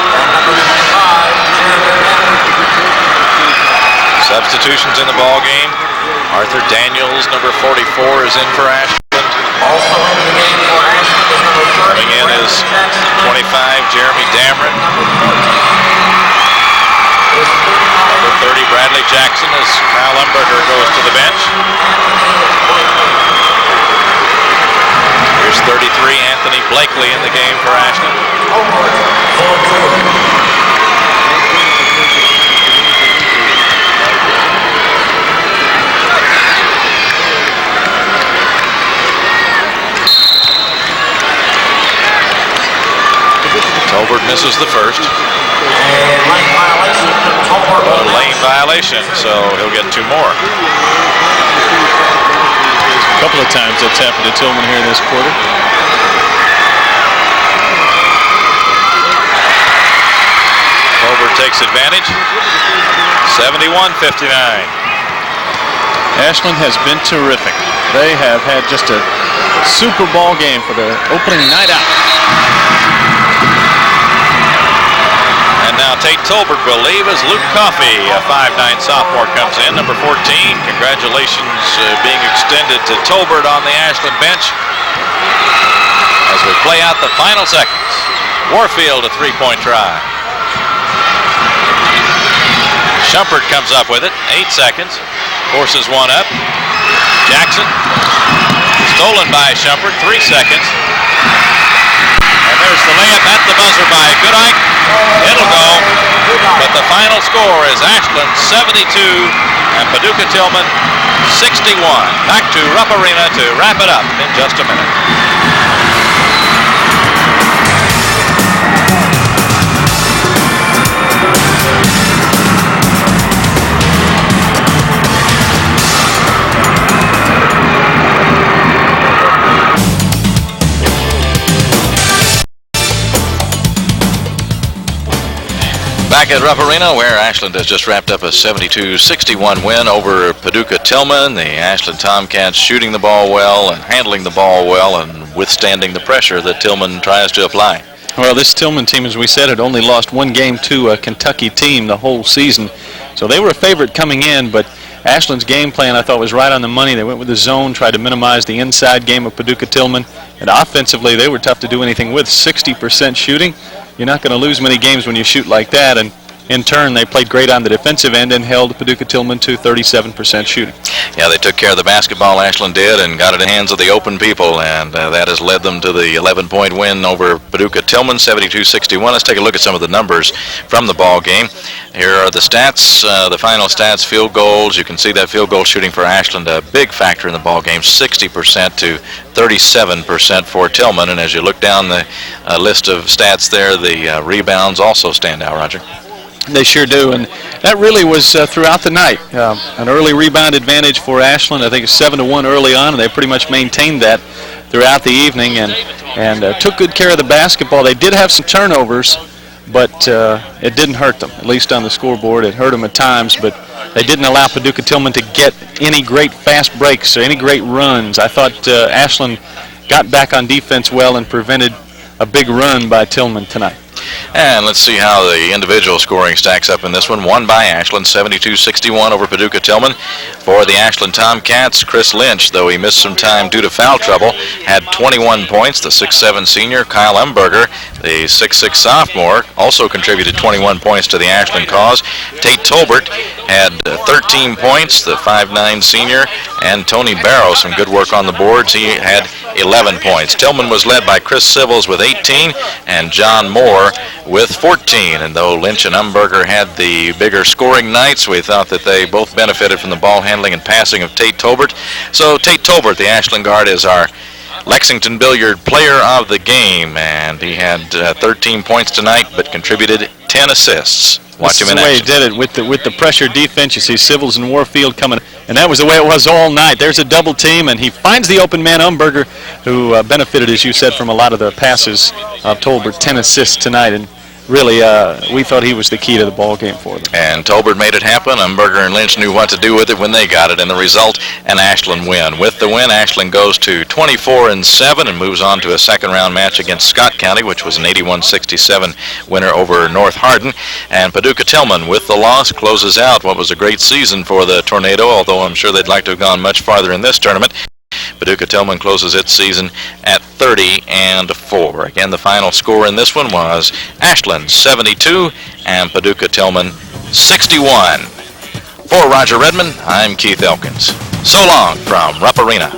Substitutions in the ball game. Arthur Daniels, number 44, is in for Ashland. Also in the game for Ashland is number 30. Coming in is 25, Jeremy Dameron. Number 30, Bradley Jackson, as Kyle Umberger goes to the bench. Here's 33, Anthony Blakely in the game for Ashland. Tolbert misses the first. A lane violation, so he'll get 2 more. A couple of times that's happened to Tilghman here in this quarter. Tolbert takes advantage. 71-59. Ashland has been terrific. They have had just a super ball game for their opening night out. And now Tate Tolbert will leave as Luke Coffey, a 5'9" sophomore, comes in, number 14. Congratulations being extended to Tolbert on the Ashland bench as we play out the final seconds. Warfield, a 3-point try. Shumpert comes up with it, 8 seconds, forces one up. Jackson, stolen by Shumpert, 3 seconds. And there's the layup at the buzzer by Goodike. It'll go, but the final score is Ashland 72 and Paducah Tilghman 61. Back to Rupp Arena to wrap it up in just a minute. Back at Rupp Arena, where Ashland has just wrapped up a 72-61 win over Paducah Tilghman. The Ashland Tomcats shooting the ball well and handling the ball well and withstanding the pressure that Tilghman tries to apply. Well, this Tilghman team, as we said, had only lost 1 game to a Kentucky team the whole season. So they were a favorite coming in, but Ashland's game plan, I thought, was right on the money. They went with the zone, tried to minimize the inside game of Paducah Tilghman. And offensively, they were tough to do anything with. 60% shooting. You're not going to lose many games when you shoot like that. And in turn, they played great on the defensive end and held Paducah Tilghman to 37% shooting. Yeah, they took care of the basketball, Ashland did, and got it in the hands of the open people, and that has led them to the 11-point win over Paducah Tilghman, 72-61. Let's take a look at some of the numbers from the ball game. Here are the stats, the final stats, field goals. You can see that field goal shooting for Ashland, a big factor in the ball game, 60% to 37% for Tilghman. And as you look down the list of stats there, the rebounds also stand out, Roger. They sure do, and that really was throughout the night. An early rebound advantage for Ashland. I think it's 7-1 early on, and they pretty much maintained that throughout the evening and took good care of the basketball. They did have some turnovers, but it didn't hurt them, at least on the scoreboard. It hurt them at times, but They didn't allow Paducah Tilghman to get any great fast breaks or any great runs. I thought Ashland got back on defense well and prevented a big run by Tilghman tonight. And let's see how the individual scoring stacks up in this one. Won by Ashland, 72-61 over Paducah Tilghman. For the Ashland Tomcats, Chris Lynch, though he missed some time due to foul trouble, had 21 points. The 6'7 senior, Kyle Umberger, the 6'6 sophomore, also contributed 21 points to the Ashland cause. Tate Tolbert had 13 points, the 5'9 senior, and Tony Barrow, some good work on the boards. He had 11 points. Tilghman was led by Chris Sivils with 18 and John Moore with 14. And though Lynch and Umberger had the bigger scoring nights, we thought that they both benefited from the ball handling and passing of Tate Tolbert. So Tate Tolbert, the Ashland guard, is our Lexington Billiard player of the game, and he had 13 points tonight but contributed 10 assists. Watch him in action. This is the way he did it with the pressure defense. You see Sivils and Warfield coming, and that was the way it was all night. There's a double team, and he finds the open man, Umberger, who benefited, as you said, from a lot of the passes of Tolbert. 10 assists tonight, and really we thought he was the key to the ball game for them. And Tolbert made it happen. Umberger and Lynch knew what to do with it when they got it, and the result, an Ashland win. With the win, Ashland goes to 24-7 and moves on to a second-round match against Scott County, which was an 81-67 winner over North Hardin. And Paducah Tilghman, with the loss, closes out what was a great season for the Tornado, although I'm sure they'd like to have gone much farther in this tournament. Paducah Tilghman closes its season at 30-4. Again, the final score in this one was Ashland 72 and Paducah Tilghman 61. For Roger Redmond, I'm Keith Elkins. So long from Rupp Arena.